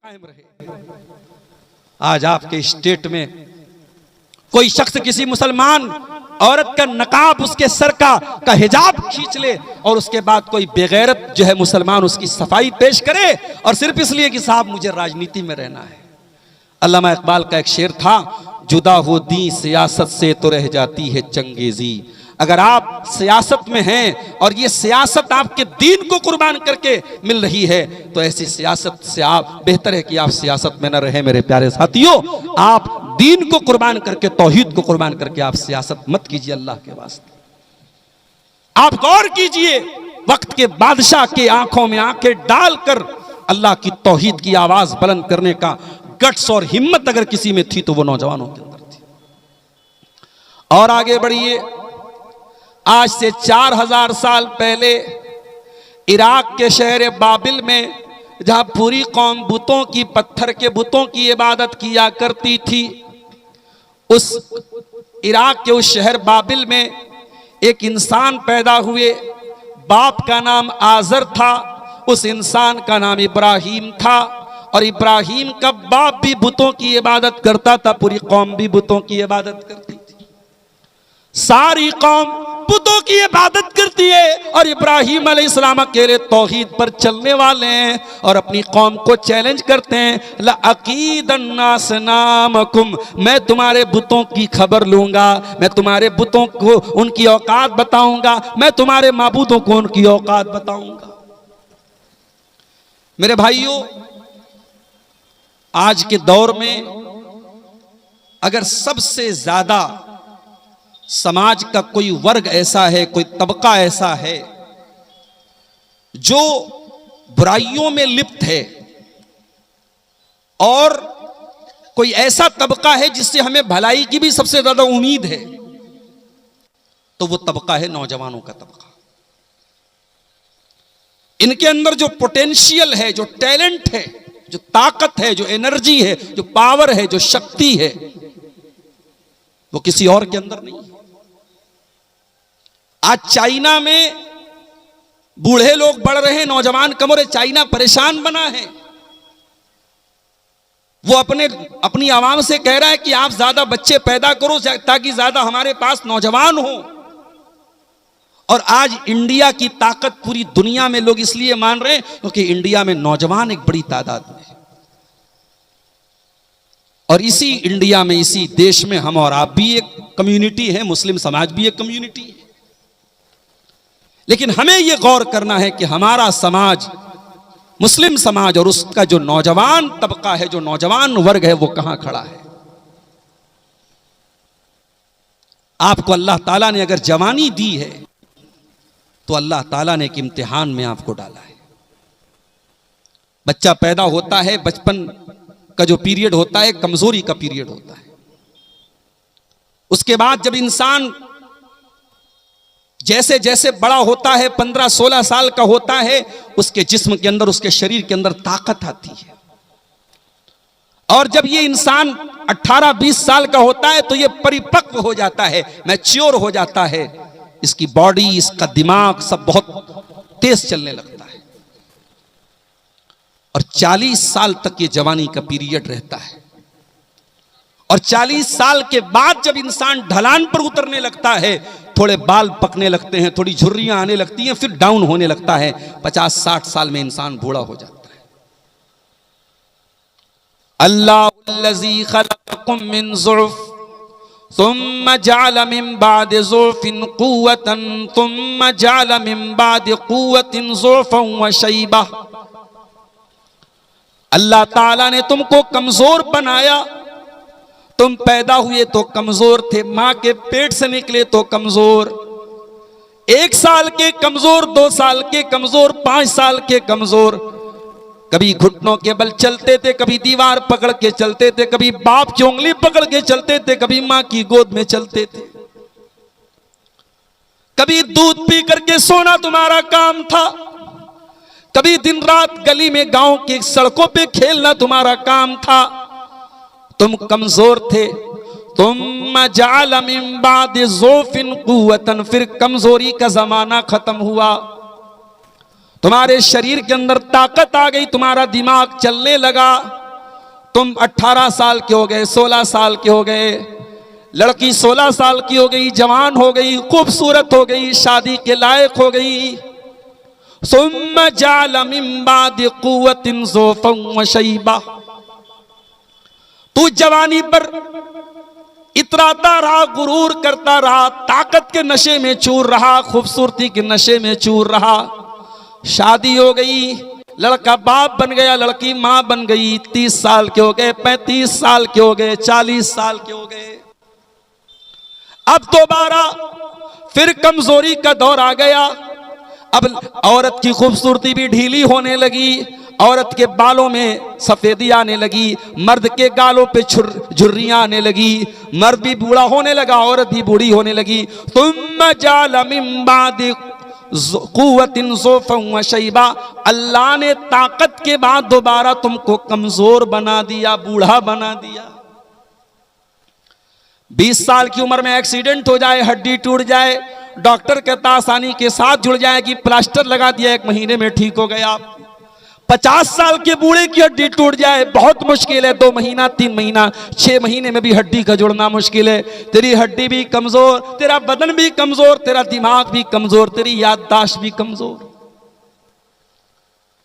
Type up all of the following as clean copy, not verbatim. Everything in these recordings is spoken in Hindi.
कायम रहे। आज आपके स्टेट में कोई शख्स किसी मुसलमान औरत का नकाब उसके सर का हिजाब खींच ले और उसके बाद कोई बेगैरत जो है मुसलमान उसकी सफाई पेश करे और सिर्फ इसलिए कि साहब मुझे राजनीति में रहना है। अल्लामा इकबाल का एक शेर था, जुदा हो दी सियासत से तो रह जाती है चंगेजी। अगर आप सियासत में हैं और ये सियासत आपके दीन को कुर्बान करके मिल रही है तो ऐसी सियासत से आप बेहतर है कि आप सियासत में न रहे। मेरे प्यारे साथियों, आप दीन को कुर्बान करके, तौहीद को कुर्बान करके आप सियासत मत कीजिए। अल्लाह के वास्ते आप गौर कीजिए, वक्त के बादशाह के आंखों में आंखें डालकर अल्लाह की तौहीद की आवाज बुलंद करने का गट्स और हिम्मत अगर किसी में थी तो वो नौजवानों के अंदर थी। और आगे बढ़िए, आज से 4000 साल पहले इराक के शहर बाबिल में जहां पूरी कौम बुतों की, पत्थर के बुतों की इबादत किया करती थी, उस इराक के उस शहर बाबिल में एक इंसान पैदा हुए। बाप का नाम आजर था, उस इंसान का नाम इब्राहिम था। और इब्राहिम का बाप भी बुतों की इबादत करता था, पूरी कौम भी बुतों की इबादत करती थी। सारी कौम बुतों की इबादत करती है और इब्राहिम अलैहिस्सलाम अकेले तौहीद पर चलने वाले हैं और अपनी कौम को चैलेंज करते हैं, ला अकीदन्नास नामकुम, मैं तुम्हारे बुतों की खबर लूंगा, मैं तुम्हारे बुतों को उनकी औकात बताऊंगा, मैं तुम्हारे माबूदों को उनकी औकात बताऊंगा। मेरे भाइयों, आज के दौर में अगर सबसे ज्यादा समाज का कोई वर्ग ऐसा है, कोई तबका ऐसा है जो बुराइयों में लिप्त है और कोई ऐसा तबका है जिससे हमें भलाई की भी सबसे ज्यादा उम्मीद है, तो वो तबका है नौजवानों का तबका। इनके अंदर जो पोटेंशियल है, जो टैलेंट है, जो ताकत है, जो एनर्जी है, जो पावर है, जो शक्ति है, वो किसी और के अंदर नहीं है। आज चाइना में बूढ़े लोग बढ़ रहे हैं, नौजवान कम हो रहे, चाइना परेशान बना है। वो अपनी आवाम से कह रहा है कि आप ज्यादा बच्चे पैदा करो ताकि ज्यादा हमारे पास नौजवान हो। और आज इंडिया की ताकत पूरी दुनिया में लोग इसलिए मान रहे हैं क्योंकि इंडिया में नौजवान एक बड़ी तादाद में है। और इसी इंडिया में, इसी देश में हम और आप भी एक कम्युनिटी है, मुस्लिम समाज भी एक कम्युनिटी है। लेकिन हमें यह गौर करना है कि हमारा समाज, मुस्लिम समाज, और उसका जो नौजवान तबका है, जो नौजवान वर्ग है, वो कहां खड़ा है। आपको अल्लाह ताला ने अगर जवानी दी है तो अल्लाह ताला ने एक इम्तिहान में आपको डाला है। बच्चा पैदा होता है, बचपन का जो पीरियड होता है कमजोरी का पीरियड होता है। उसके बाद जब इंसान जैसे जैसे बड़ा होता है, 15-16 साल का होता है, उसके जिस्म के अंदर, उसके शरीर के अंदर ताकत आती है। और जब ये इंसान 18-20 साल का होता है तो ये परिपक्व हो जाता है, मैच्योर हो जाता है। इसकी बॉडी, इसका दिमाग सब बहुत तेज चलने लगता है। और 40 साल तक ये जवानी का पीरियड रहता है। और 40 साल के बाद जब इंसान ढलान पर उतरने लगता है, थोड़े बाल पकने लगते हैं, थोड़ी झुर्रियां आने लगती हैं, फिर डाउन होने लगता है। 50-60 साल में इंसान बूढ़ा हो जाता है। अल्लाहुल्लज़ी खलक़कुम मिन ज़ुअफ़ सुम्मा जअल मिन बादि ज़ुअफ़िन क़ुव्वतन सुम्मा जअल मिन बादि क़ुव्वतिन ज़ुअफ़न व शैबा। अल्लाह ताला ने तुमको कमजोर बनाया। तुम पैदा हुए तो कमजोर थे, मां के पेट से निकले तो कमजोर, 1 साल के कमजोर, 2 साल के कमजोर, 5 साल के कमजोर। कभी घुटनों के बल चलते थे, कभी दीवार पकड़ के चलते थे, कभी बाप की उंगली पकड़ के चलते थे, कभी मां की गोद में चलते थे। कभी दूध पी करके सोना तुम्हारा काम था, कभी दिन रात गली में गांव की सड़कों पे खेलना तुम्हारा काम था। तुम कमजोर थे। तुम जअल मिन बादि ज़ुअफ़िन क़ुव्वतन, फिर कमजोरी का जमाना खत्म हुआ तुम्हारे शरीर के अंदर ताकत आ गई, तुम्हारा दिमाग चलने लगा, तुम 18 साल के हो गए, 16 साल के हो गए, लड़की 16 साल की हो गई, जवान हो गई, खूबसूरत हो गई, शादी के लायक हो गई। सुम्मा जाल मिन बाद कुव्वतिन ज़ौफ़न व शैबा, तू जवानी पर इतराता रहा, गुरूर करता रहा, ताकत के नशे में चूर रहा, खूबसूरती के नशे में चूर रहा। शादी हो गई, लड़का बाप बन गया, लड़की मां बन गई, 30 साल के हो गए, 35 साल के हो गए, 40 साल के हो गए। अब दोबारा फिर कमजोरी का दौर आ गया। अब औरत की खूबसूरती भी ढीली होने लगी, औरत के बालों में सफेदी आने लगी, मर्द के गालों पे झुर्रियां आने लगी, मर्द भी बूढ़ा होने लगा, औरत भी बूढ़ी होने लगी। तुम जाल मिन बाद कुव्वतिन ज़ौफ़न व शैबा, अल्लाह ने ताकत के बाद दोबारा तुमको कमजोर बना दिया, बूढ़ा बना दिया। 20 साल की उम्र में एक्सीडेंट हो जाए, हड्डी टूट जाए, डॉक्टर कहता आसानी के साथ जुड़ जाएगी, प्लास्टर लगा दिया, 1 महीने में ठीक हो गया। 50 साल के बूढ़े की हड्डी टूट जाए, बहुत मुश्किल है, 2 महीना 3 महीना 6 महीने में भी हड्डी का जुड़ना मुश्किल है। तेरी हड्डी भी कमजोर, तेरा बदन भी कमजोर, तेरा दिमाग भी कमजोर, तेरी याददाश्त भी कमजोर।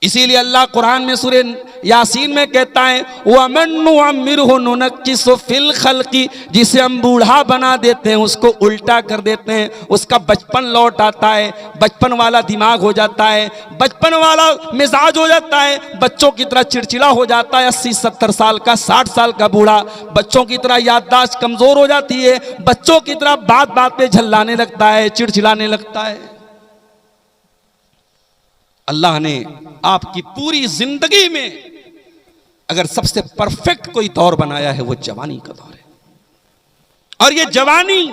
इसीलिए अल्लाह कुरान में सूरे यासीन में कहता है, वमन नुअम्मिरहु नुनक्किसु फिल खल्क़ि, जिसे हम बूढ़ा बना देते हैं, उसको उल्टा कर देते हैं, उसका बचपन लौट आता है, बचपन वाला दिमाग हो जाता है, बचपन वाला मिजाज हो जाता है, बच्चों की तरह चिड़चिड़ा हो जाता है। 80-70 साल का, 60 साल का बूढ़ा बच्चों की तरह याददाश्त कमजोर हो जाती है, बच्चों की तरह बात बात पे झल्लाने लगता है, चिड़चिड़ाने लगता है। अल्लाह ने आपकी पूरी जिंदगी में अगर सबसे परफेक्ट कोई दौर बनाया है, वो जवानी का दौर है। और ये जवानी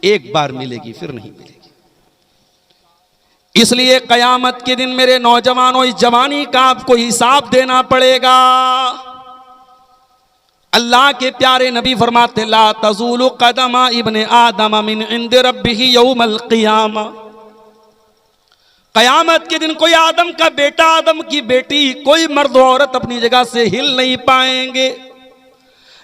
एक बार मिलेगी, फिर नहीं मिलेगी। इसलिए कयामत के दिन मेरे नौजवानों, इस जवानी का आपको हिसाब देना पड़ेगा। अल्लाह के प्यारे नबी फरमाते, ला तज़ूलु क़दमा इब्ने आदम मिन इंद रब्बिही यौमल क़ियामा, कयामत के दिन कोई आदम का बेटा, आदम की बेटी, कोई मर्द औरत अपनी जगह से हिल नहीं पाएंगे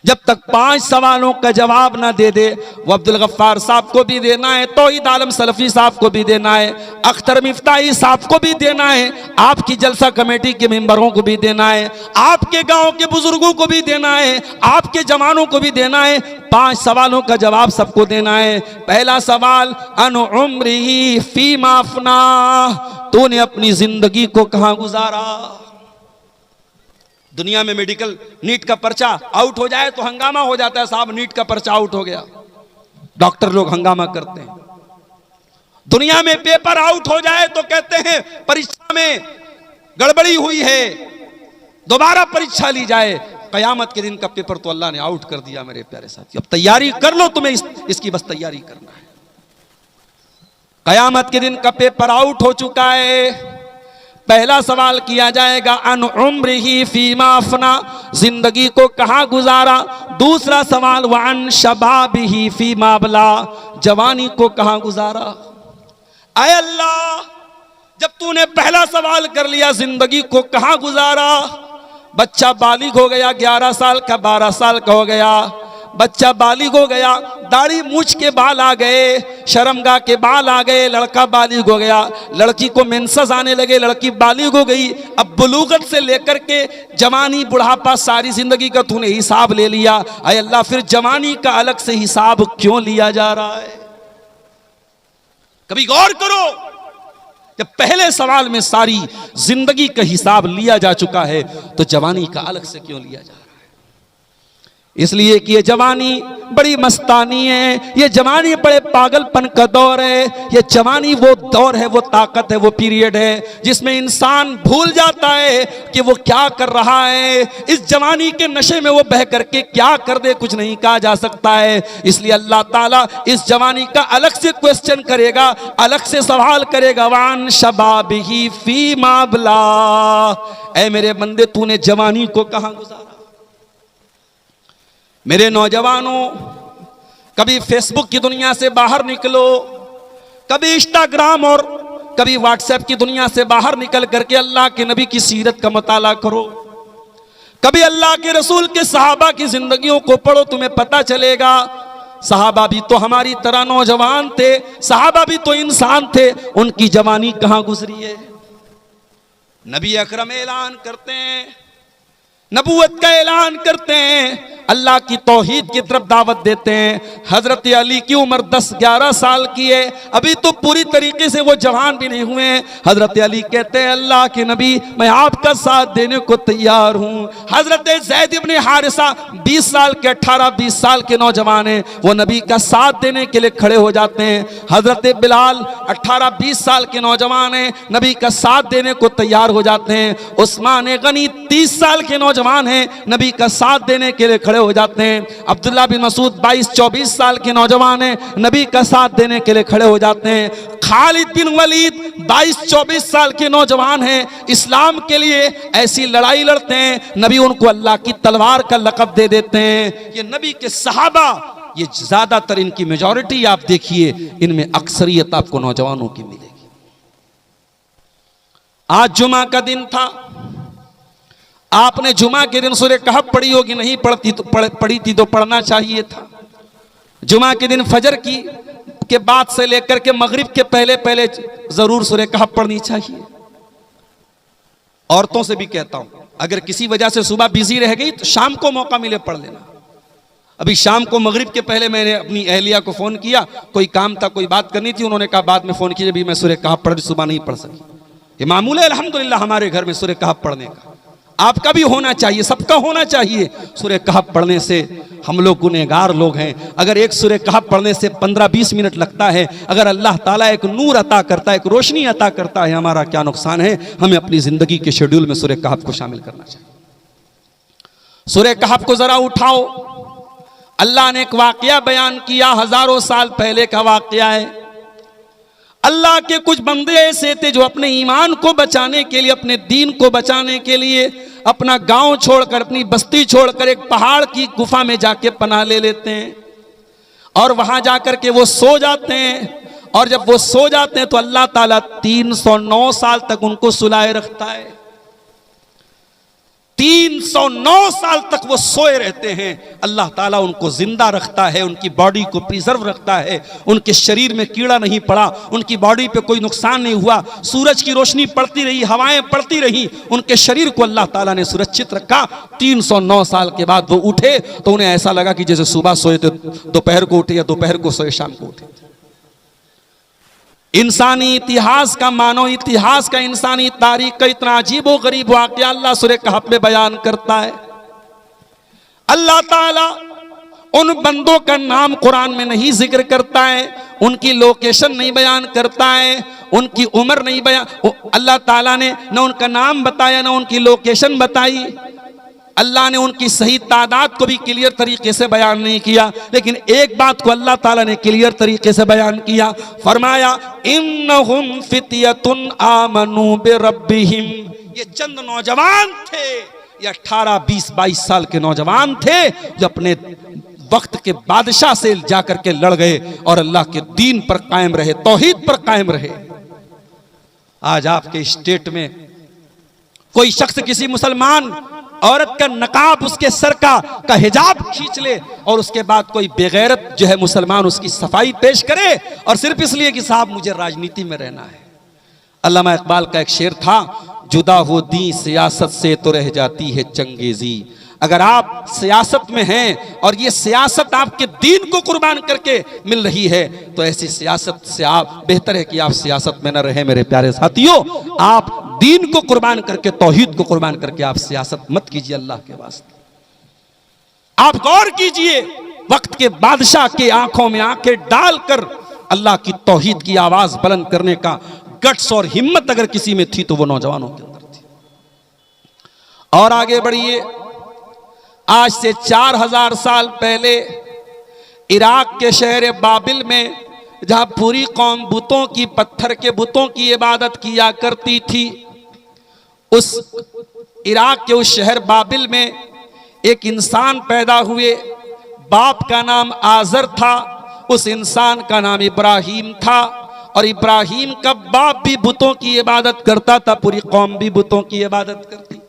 जब तक 5 सवालों का जवाब ना दे दे। वो अब्दुल गफ्फार साहब को भी देना है, तौहीद आलम सलफी साहब को भी देना है, अख्तर मिफ्ताही साहब को भी देना है, आपकी जलसा कमेटी के मेंबरों को भी देना है, आपके गांव के बुजुर्गों को भी देना है, आपके जवानों को भी देना है। 5 सवालों का जवाब सबको देना है। पहला सवाल, अन उम्रिही फीमा अफना, तूने अपनी जिंदगी को कहां गुजारा। दुनिया में मेडिकल नीट का पर्चा आउट हो जाए तो हंगामा हो जाता है, साहब नीट का पर्चा आउट हो गया, डॉक्टर लोग हंगामा करते हैं। दुनिया में पेपर आउट हो जाए तो कहते हैं परीक्षा में गड़बड़ी हुई है, दोबारा परीक्षा ली जाए। कयामत के दिन का पेपर तो अल्लाह ने आउट कर दिया मेरे प्यारे साथी। अब तैयारी कर लो, तुम्हें इसकी बस तैयारी करना है। कयामत के दिन का पेपर आउट हो चुका है। पहला सवाल किया जाएगा, अन उम्रिही फीमा अफना, जिंदगी को कहां गुजारा। दूसरा सवाल, वान शबाबिही फीमा अबला, जवानी को कहां गुजारा। आए अल्लाह, जब तूने पहला सवाल कर लिया, जिंदगी को कहां गुजारा, बच्चा बालिग हो गया, 11 साल का, 12 साल का हो गया, बच्चा बालिग हो गया, दाढ़ी मूछ के बाल आ गए, शर्मगाह के बाल आ गए, लड़का बालिग हो गया, लड़की को मेंसेस आने लगे, लड़की बालिग हो गई। अब बुलूगत से लेकर के जवानी बुढ़ापा सारी जिंदगी का तूने हिसाब ले लिया। अय अल्लाह, फिर जवानी का अलग से हिसाब क्यों लिया जा रहा है? कभी गौर करो, जब पहले सवाल में सारी जिंदगी का हिसाब लिया जा चुका है तो जवानी का अलग से क्यों लिया जा रहा है? इसलिए कि ये जवानी बड़ी मस्तानी है, ये जवानी बड़े पागलपन का दौर है। ये जवानी वो दौर है, वो ताकत है, वो पीरियड है जिसमें इंसान भूल जाता है कि वो क्या कर रहा है। इस जवानी के नशे में वो बह करके क्या कर दे, कुछ नहीं कहा जा सकता है। इसलिए अल्लाह ताला इस जवानी का अलग से क्वेश्चन करेगा, अलग से सवाल करेगा, वान शबाबिही फीमा अबला, ऐ मेरे बंदे तूने जवानी को कहां गुजारा। मेरे नौजवानों, कभी फेसबुक की दुनिया से बाहर निकलो, कभी इंस्टाग्राम और कभी व्हाट्सएप की दुनिया से बाहर निकल करके अल्लाह के नबी की सीरत का मुताला करो, कभी अल्लाह के रसूल के सहाबा की जिंदगियों को पढ़ो, तुम्हें पता चलेगा सहाबा भी तो हमारी तरह नौजवान थे, सहाबा भी तो इंसान थे, उनकी जवानी कहां गुजरी है। नबी अकरम ऐलान करते हैं, नबूवत का ऐलान करते हैं, अल्लाह की तौहीद की तरफ दावत देते हैं। हजरत अली की उम्र 10-11 साल की है, अभी तो पूरी तरीके से वो जवान भी नहीं हुए हैं। हजरत अली कहते हैं अल्लाह के नबी मैं आपका साथ देने को तैयार हूं। हजरत ज़ैद इब्न हारिसा 20 साल के 18-20 साल के नौजवान हैं, वो नबी का साथ देने के लिए खड़े हो जाते हैं। हजरत बिलाल 18-20 साल के नौजवान हैं, नबी का साथ देने को तैयार हो जाते हैं। उस्मान गनी 30 साल के नौजवान हैं, नबी का साथ देने के लिए खड़े हो जाते हैं। अब्दुल्ला बिन मसूद 22-24 साल के नौजवान हैं, नबी का साथ देने के लिए खड़े हो जाते हैं। खालिद बिन वलीद 22-24 साल के नौजवान हैं, इस्लाम के लिए ऐसी लड़ाई लड़ते हैं, नबी उनको अल्लाह की तलवार का लक़ब दे देते हैं। ये नबी के सहाबा, ये ज्यादातर इनकी मेजॉरिटी आप देखिए, इनमें अक्सरियत आपको नौजवानों की मिलेगी। आज जुमा का दिन था, आपने जुमा के दिन सूरह कहफ पढ़ी होगी, नहीं पढ़ी थी तो पढ़ना चाहिए था। जुमा के दिन फजर की के बाद से लेकर के मगरिब के पहले पहले जरूर सूरह कहफ पढ़नी चाहिए। औरतों से भी कहता हूं, अगर किसी वजह से सुबह बिजी रह गई तो शाम को मौका मिले पढ़ लेना। अभी शाम को मगरिब के पहले मैंने अपनी अहलिया को फोन किया, कोई काम था, कोई बात करनी थी, उन्होंने कहा बाद में फोन कीजिए, अभी मैं सूरह कहफ पढ़, सुबह नहीं पढ़ सकी। ये मामूल है अल्हम्दुलिल्लाह हमारे घर में सूरह कहफ पढ़ने का, आपका भी होना चाहिए, सबका होना चाहिए। सूरह कहफ पढ़ने से हम लोग गुनहगार लोग हैं। अगर एक सूरह कहफ पढ़ने से 15-20 मिनट लगता है, अगर अल्लाह ताला एक नूर अता करता है, एक रोशनी अता करता है, हमारा क्या नुकसान है। हमें अपनी जिंदगी के शेड्यूल में सूरह कहफ को शामिल करना चाहिए। सूरह कहफ को जरा उठाओ, अल्लाह ने एक वाकया बयान किया, हजारों साल पहले का वाकया है। अल्लाह के कुछ बंदे ऐसे थे जो अपने ईमान को बचाने के लिए, अपने दीन को बचाने के लिए अपना गांव छोड़कर, अपनी बस्ती छोड़कर एक पहाड़ की गुफा में जाके पनाह ले लेते हैं और वहां जाकर के वो सो जाते हैं। और जब वो सो जाते हैं तो अल्लाह ताला 309 साल तक उनको सुलाए रखता है। 309 साल तक वो सोए रहते हैं, अल्लाह ताला उनको जिंदा रखता है, उनकी बॉडी को प्रिजर्व रखता है, उनके शरीर में कीड़ा नहीं पड़ा, उनकी बॉडी पे कोई नुकसान नहीं हुआ, सूरज की रोशनी पड़ती रही, हवाएं पड़ती रही, उनके शरीर को अल्लाह ताला ने सुरक्षित रखा। 309 साल के बाद वो उठे तो उन्हें ऐसा लगा कि जैसे सुबह सोए थे दोपहर को उठे, या दोपहर को सोए शाम को उठे। इंसानी इतिहास का, मानव इतिहास का, इंसानी तारीख का इतना अजीब व गरीब वाक़या अल्लाह सूरह कहफ में बयान करता है। अल्लाह ताला उन बंदों का नाम कुरान में नहीं जिक्र करता है, उनकी लोकेशन नहीं बयान करता है, उनकी उम्र नहीं बयान, अल्लाह ताला ने न उनका नाम बताया न उनकी लोकेशन बताई। अल्लाह ने उनकी सही तादाद को भी क्लियर तरीके से बयान नहीं किया, लेकिन एक बात को अल्लाह ताला ने क्लियर तरीके से बयान किया, फरमाया इन्नहुम फित्यतुन आमनू बिरब्बिहिम। ये चंद नौजवान थे, ये 18, 20, 22 साल के नौजवान थे जो अपने वक्त के बादशाह से जाकर के लड़ गए और अल्लाह के दीन पर कायम रहे, तौहीद पर कायम रहे। आज आपके स्टेट में कोई शख्स किसी मुसलमान औरत का नकाब, उसके सर का हिजाब खींच ले और उसके बाद कोई बेगैरत जो है मुसलमान उसकी सफाई पेश करे, और सिर्फ इसलिए कि साहब मुझे राजनीति में रहना है। अल्लामा इकबाल का एक शेर था, जुदा हो दी सियासत से तो रह जाती है चंगेजी। अगर आप सियासत में हैं और ये सियासत आपके दीन को कुर्बान करके मिल रही है तो ऐसी सियासत से आप, बेहतर है कि आप सियासत में न रहे मेरे प्यारे साथियों। आप दीन को कुर्बान करके, तौहीद को कुर्बान करके आप सियासत मत कीजिए अल्लाह के वास्ते। आप गौर कीजिए, वक्त के बादशाह के आंखों में आंखें डालकर अल्लाह की तौहीद की आवाज बुलंद करने का गट्स और हिम्मत अगर किसी में थी तो वो नौजवानों के अंदर थी। और आगे बढ़िए, आज से 4000 साल पहले इराक के शहर बाबिल में, जहां पूरी कौम बुतों की, पत्थर के बुतों की इबादत किया करती थी, उस इराक के उस शहर बाबिल में एक इंसान पैदा हुए। बाप का नाम आजर था, उस इंसान का नाम इब्राहिम था, और इब्राहिम का बाप भी बुतों की इबादत करता था, पूरी कौम भी बुतों की इबादत करती थी।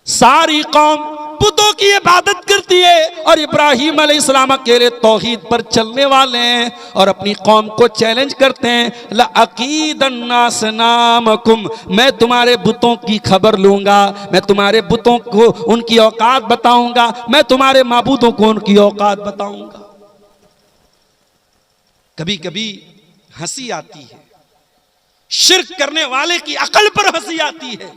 सारी कौम बुतों की इबादत करती है और इब्राहिम अलैहिस्सलाम अकेले तौहीद पर चलने वाले हैं और अपनी कौम को चैलेंज करते हैं, लअकीदन्ना सनामकुम, मैं तुम्हारे बुतों की खबर लूंगा, मैं तुम्हारे बुतों को उनकी औकात बताऊंगा, मैं तुम्हारे माबूदों को उनकी औकात बताऊंगा। कभी कभी हंसी आती है, शिर्क करने वाले की अकल पर हंसी आती है।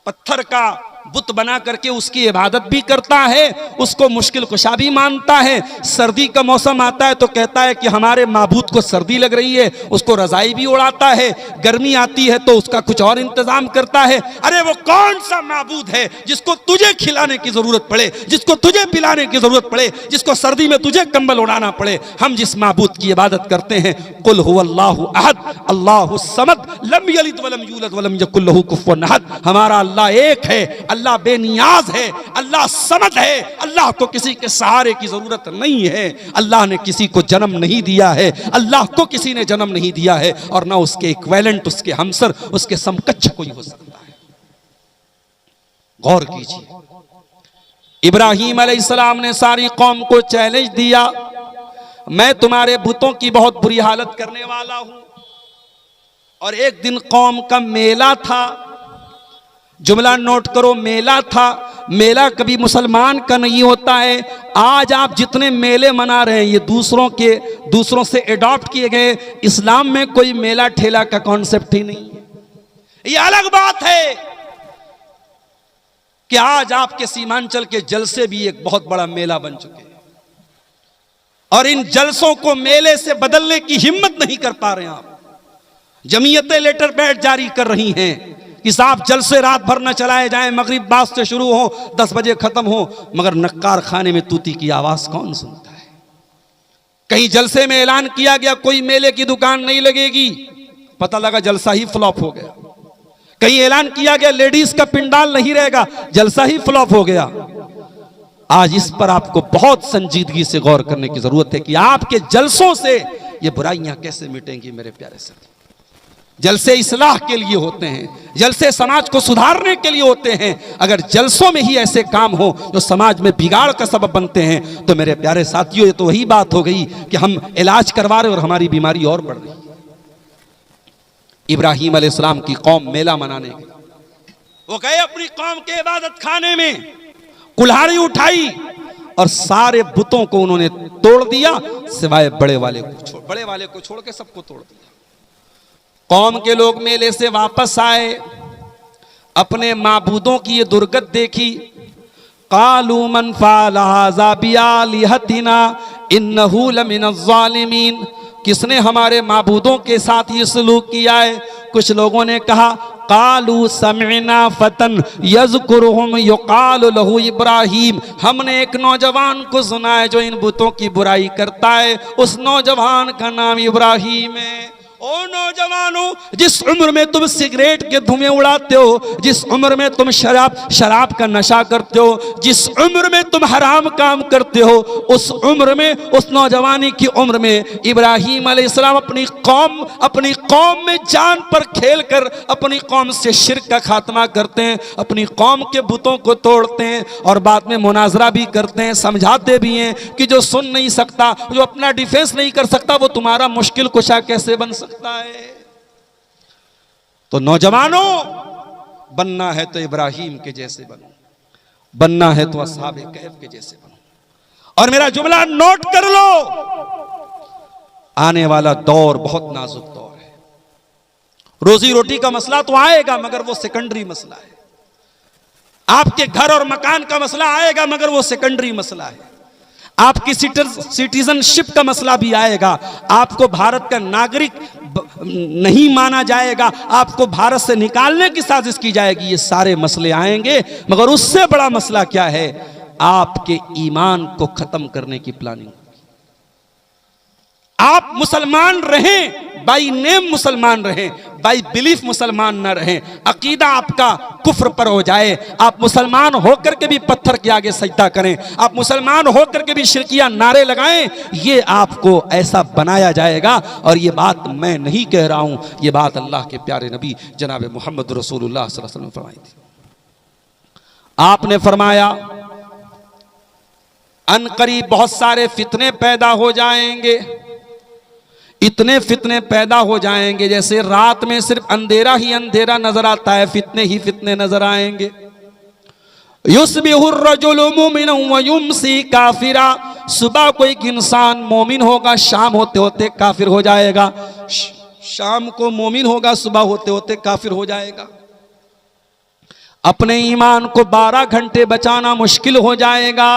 पत्थर का बुत बना करके उसकी इबादत भी करता है, उसको मुश्किल कुशा भी मानता है। सर्दी का मौसम आता है तो कहता है कि हमारे माबूद को सर्दी लग रही है, उसको रजाई भी उड़ाता है। गर्मी आती है तो उसका कुछ और इंतजाम करता है। अरे वो कौन सा माबूद है जिसको तुझे खिलाने की जरूरत पड़े, जिसको तुझे पिलाने की जरूरत पड़े, जिसको सर्दी में तुझे कंबल उड़ाना पड़े? हम जिस माबूद की इबादत करते हैं, कुल हुवल्लाहु अहद अल्लाहु समद लम यलिद वलम यूलद वलम यकुल लहू कुफुवन अहद, हमारा अल्लाह एक है, अल्लाह बेनियाज है, अल्लाह समद है, अल्लाह को किसी के सहारे की जरूरत नहीं है, अल्लाह ने किसी को जन्म नहीं दिया है, अल्लाह को किसी ने जन्म नहीं दिया है और ना उसके इक्विवेलेंट, उसके हमसर, उसके समकक्ष कोई हो सकता है। गौर कीजिए, इब्राहिम अलैहिस्सलाम ने सारी कौम को चैलेंज दिया, मैं तुम्हारे बुतों की बहुत बुरी हालत करने वाला हूं। और एक दिन कौम का मेला था, जुमला नोट करो, मेला था। मेला कभी मुसलमान का नहीं होता है। आज आप जितने मेले मना रहे हैं ये दूसरों से एडॉप्ट किए गए। इस्लाम में कोई मेला ठेला का कॉन्सेप्ट ही नहीं है। ये अलग बात है कि आज आपके सीमांचल के जलसे भी एक बहुत बड़ा मेला बन चुके हैं और इन जलसों को मेले से बदलने की हिम्मत नहीं कर पा रहे हैं आप। जमीयतें लेटर पैड जारी कर रही हैं कि साहब जलसे रात भर न चलाए जाएं, मगरिब बाद से शुरू हो, 10 बजे खत्म हो, मगर नक्कार खाने में तूती की आवाज कौन सुनता है? कहीं जलसे में ऐलान किया गया कोई मेले की दुकान नहीं लगेगी, पता लगा जलसा ही फ्लॉप हो गया। कहीं ऐलान किया गया लेडीज का पिंडाल नहीं रहेगा, जलसा ही फ्लॉप हो गया। आज इस पर आपको बहुत संजीदगी से गौर करने की जरूरत है कि आपके जलसों से ये बुराइयां कैसे मिटेंगी। मेरे प्यारे साथी, जलसे इस्लाह के लिए होते हैं, जलसे समाज को सुधारने के लिए होते हैं। अगर जलसों में ही ऐसे काम हो जो समाज में बिगाड़ का सबब बनते हैं तो मेरे प्यारे साथियों ये तो वही बात हो गई कि हम इलाज करवा रहे और हमारी बीमारी और बढ़ रही। इब्राहिम अलैहिस्सलाम की कौम मेला मनाने गई, वो गए अपनी कौम के इबादत खाने में, कुल्हाड़ी उठाई और सारे बुतों को उन्होंने तोड़ दिया सिवाय बड़े वाले को छोड़ के सबको तोड़ दिया। कौम के लोग मेले से वापस आए, अपने माबूदों की ये दुर्गत देखी। कालू मन फ़अल हाज़ा बिआलिहतिना इन्नहु लमिनज़ ज़ालिमीन, किसने हमारे माबूदों के साथ ये सलूक किया है? कुछ लोगों ने कहा कालू समिअना फतन यज़कुरुहुम युक़ालु लहू इब्राहिम, हमने एक नौजवान को सुना है जो इन बुतों की बुराई करता है, उस नौजवान का नाम इब्राहिम है। ओ नौजवानों, जिस उम्र में तुम सिगरेट के धुएं उड़ाते हो, जिस उम्र में तुम शराब का नशा करते हो, जिस उम्र में तुम हराम काम करते हो, उस उम्र में, उस नौजवानी की उम्र में इब्राहिम अलैहिस्सलाम अपनी कौम में जान पर खेल कर अपनी कौम से शिर्क का खात्मा करते हैं, अपनी कौम के बुतों को तोड़ते हैं और बाद में मुनाजरा भी करते हैं, समझाते भी हैं कि जो सुन नहीं सकता, जो अपना डिफेंस नहीं कर सकता, वो तुम्हारा मुश्किल कुशा कैसे बन सकता है। तो नौजवानों, बनना है तो इब्राहिम के जैसे बनो, बनना है तो असहाब कहफ के जैसे बनो। और मेरा जुमला नोट कर लो, आने वाला दौर बहुत नाजुक दौर है। रोजी रोटी का मसला तो आएगा मगर वो सेकेंडरी मसला है। आपके घर और मकान का मसला आएगा मगर वो सेकेंडरी मसला है। आपकी सिटीजनशिप का मसला भी आएगा, आपको भारत का नागरिक नहीं माना जाएगा, आपको भारत से निकालने की साजिश की जाएगी। ये सारे मसले आएंगे मगर उससे बड़ा मसला क्या है? आपके ईमान को खत्म करने की प्लानिंग। आप मुसलमान रहें, बाई नेम मुसलमान रहें, बाई बिलीफ मुसलमान न रहें, अकीदा आपका कुफ्र पर हो जाए, आप मुसलमान होकर के भी पत्थर के आगे सजदा करें, आप मुसलमान होकर के भी शिरकिया नारे लगाएं, ये आपको ऐसा बनाया जाएगा। और ये बात मैं नहीं कह रहा हूं, ये बात अल्लाह के प्यारे नबी जनाब मोहम्मद रसूलुल्लाह सल्लल्लाहु अलैहि वसल्लम ने फरमाई थी। आपने फरमाया अनकरीब बहुत सारे फितने पैदा हो जाएंगे, इतने फितने पैदा हो जाएंगे जैसे रात में सिर्फ अंधेरा ही अंधेरा नजर आता है, फितने ही फितने नजर आएंगे। युस्बिहुर रजुलु मुमिनन व युमसी काफिरा, सुबह कोई इंसान मोमिन होगा, शाम होते होते काफिर हो जाएगा, शाम को मोमिन होगा, सुबह होते होते काफिर हो जाएगा। अपने ईमान को 12 घंटे बचाना मुश्किल हो जाएगा।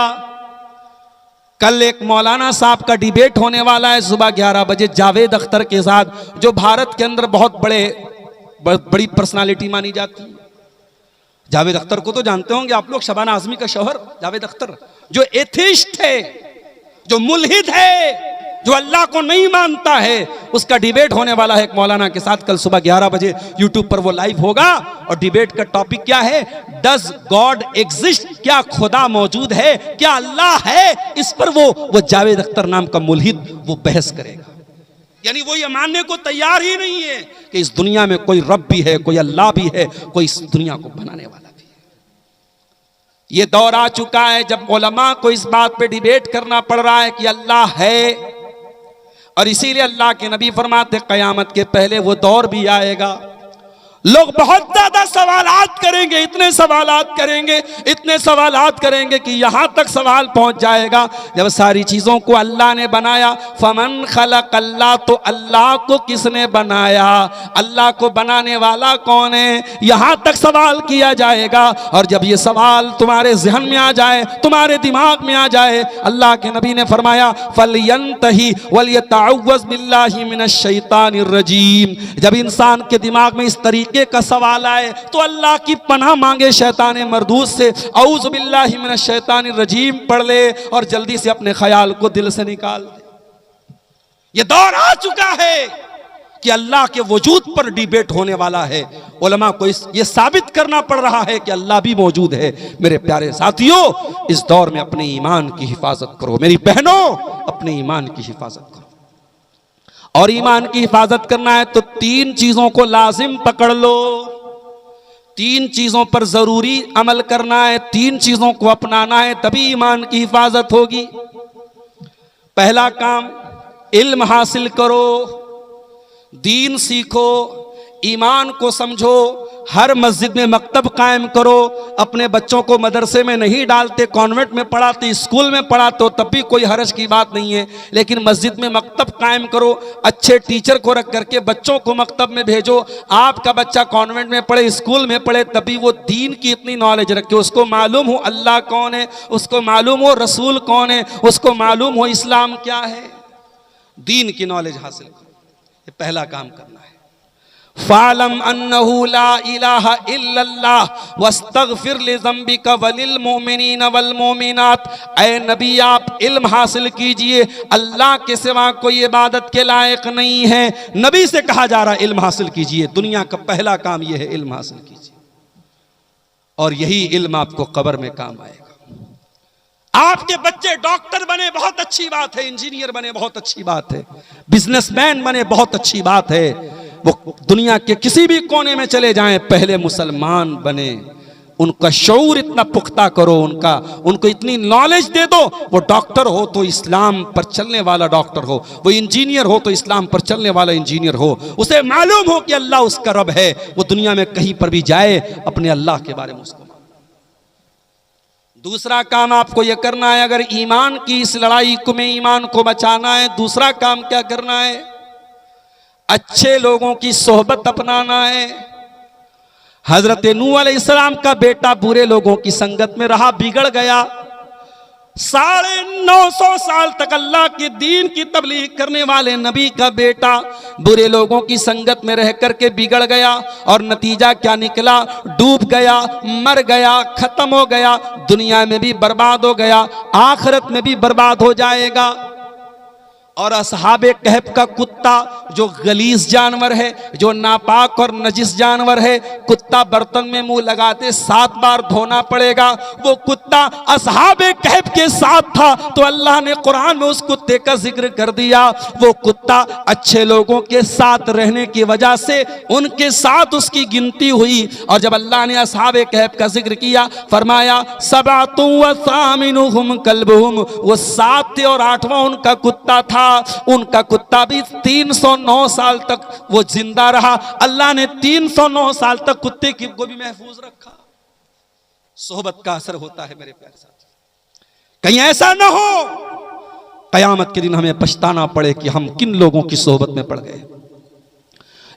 कल एक मौलाना साहब का डिबेट होने वाला है सुबह 11 बजे जावेद अख्तर के साथ, जो भारत के अंदर बहुत बड़ी पर्सनालिटी मानी जाती है। जावेद अख्तर को तो जानते होंगे आप लोग, शबाना आजमी का शौहर जावेद अख्तर, जो एथिस्ट है, जो मुल्हिद है, जो अल्लाह को नहीं मानता है, उसका डिबेट होने वाला है एक मौलाना के साथ कल सुबह 11 बजे यूट्यूब पर वो लाइव होगा। और डिबेट का टॉपिक क्या है? डज गॉड एग्जिस्ट, क्या खुदा मौजूद है, क्या अल्लाह है? इस पर वो जावेद अख्तर नाम का मुल्हिद वो बहस करेगा। यानी वो ये मानने को तैयार ही नहीं है कि इस दुनिया में कोई रब भी है, कोई अल्लाह भी है, कोई इस दुनिया को बनाने वाला भी है। ये दौर आ चुका है जब उलमा को इस बात पे डिबेट करना पड़ रहा है कि अल्लाह है, और इसीलिए अल्लाह के नबी फरमाते क़यामत के पहले वो दौर भी आएगा, लोग बहुत ज्यादा सवालात करेंगे, इतने सवालात करेंगे, इतने सवालात करेंगे कि यहां तक सवाल पहुंच जाएगा जब सारी चीजों को अल्लाह ने बनाया, फमन खलक अल्लाह, तो अल्लाह को किसने बनाया, अल्लाह को बनाने वाला कौन है, यहां तक सवाल किया जाएगा। और जब ये सवाल तुम्हारे जहन में आ जाए, तुम्हारे दिमाग में आ जाए, अल्लाह के नबी ने फरमाया फलयंतही वलयतअव्वज़ बिल्लाहि मिनश शैतानिर रजीम, जब इंसान के दिमाग में इस तरीके का सवाल आए तो अल्लाह की पनाह मांगे शैतान मरदूद से, औज़ु बिल्लाहि मिनश शैतानिर रजीम पढ़ ले और जल्दी से अपने ख्याल को दिल से निकाल दे। ये दौर आ चुका है कि अल्लाह के वजूद पर डिबेट होने वाला है। उलमा को ये साबित करना पड़ रहा है कि अल्लाह भी मौजूद है। मेरे प्यारे साथियों, इस दौर में अपने ईमान की हिफाजत करो, मेरी बहनों अपने ईमान की हिफाजत करो। और ईमान की हिफाजत करना है तो 3 चीजों को लाजिम पकड़ लो, 3 चीजों पर जरूरी अमल करना है, 3 चीजों को अपनाना है, तभी ईमान की हिफाजत होगी। पहला काम, इल्म हासिल करो, दीन सीखो, ईमान को समझो, हर मस्जिद में मकतब कायम करो। अपने बच्चों को मदरसे में नहीं डालते, कॉन्वेंट में पढ़ाते, स्कूल में पढ़ाते हो, तब भी कोई हर्ज की बात नहीं है, लेकिन मस्जिद में मकतब कायम करो, अच्छे टीचर को रख करके बच्चों को मकतब में भेजो। आपका बच्चा कॉन्वेंट में पढ़े, स्कूल में पढ़े, तभी वो दीन की इतनी नॉलेज रखे, उसको मालूम हो अल्लाह कौन है, उसको मालूम हो रसूल कौन है, उसको मालूम हो इस्लाम क्या है। दीन की नॉलेज हासिल करो, ये पहला काम करना है। फ़ालम अन्नहु ला इलाहा इल्लल्लाह वस्तगफिर लिज़म्बिका वलिल मुमिनीना वल मुमिनात। ऐ नबी, आप इल्म हासिल कीजिए, अल्लाह के सिवा कोई इबादत के लायक नहीं है। नबी से कहा जा रहा है इल्म हासिल कीजिए। दुनिया का पहला काम यह है, इल्म हासिल कीजिए, और यही इल्म आपको कब्र में काम आएगा। आपके बच्चे डॉक्टर बने, बहुत अच्छी बात है, इंजीनियर बने, बहुत अच्छी बात है, बिजनेसमैन बने, बहुत अच्छी बात है, वो दुनिया के किसी भी कोने में चले जाएं, पहले मुसलमान बने। उनका शऊर इतना पुख्ता करो, उनको इतनी नॉलेज दे दो, वो डॉक्टर हो तो इस्लाम पर चलने वाला डॉक्टर हो, वो इंजीनियर हो तो इस्लाम पर चलने वाला इंजीनियर हो, उसे मालूम हो कि अल्लाह उसका रब है, वो दुनिया में कहीं पर भी जाए अपने अल्लाह के बारे में उसको। दूसरा काम आपको यह करना है, अगर ईमान की इस लड़ाई में ईमान को बचाना है, दूसरा काम क्या करना है? अच्छे लोगों की सोहबत अपनाना है। हजरत नूह अलैहिस्सलाम का बेटा बुरे लोगों की संगत में रहा, बिगड़ गया। 950 साल तक अल्लाह के दीन की तबलीग करने वाले नबी का बेटा बुरे लोगों की संगत में रह करके बिगड़ गया, और नतीजा क्या निकला? डूब गया, मर गया, खत्म हो गया, दुनिया में भी बर्बाद हो गया, आखिरत में भी बर्बाद हो जाएगा। और असहाबे कहफ का कुत्ता जो गलीज जानवर है, जो नापाक और नजिस जानवर है, कुत्ता बर्तन में मुंह लगाते 7 बार धोना पड़ेगा, वो कुत्ता असहाबे कहफ के साथ था तो अल्लाह ने कुरान में उस कुत्ते का जिक्र कर दिया। वो कुत्ता अच्छे लोगों के साथ रहने की वजह से उनके साथ उसकी गिनती हुई। और जब अल्लाह ने असहाबे कहफ का जिक्र किया, फरमाया सबातु व सामिनुहुम कल्बुहुम, वो 7 थे और 8वां उनका कुत्ता था। उनका कुत्ता भी 309 साल तक वो जिंदा रहा। अल्लाह ने 309 साल तक कुत्ते को भी महफूज रखा। सोहबत का असर होता है मेरे प्यारे साथी। कहीं ऐसा ना हो कयामत के दिन हमें पछताना पड़े कि हम किन लोगों की सोहबत में पड़ गए।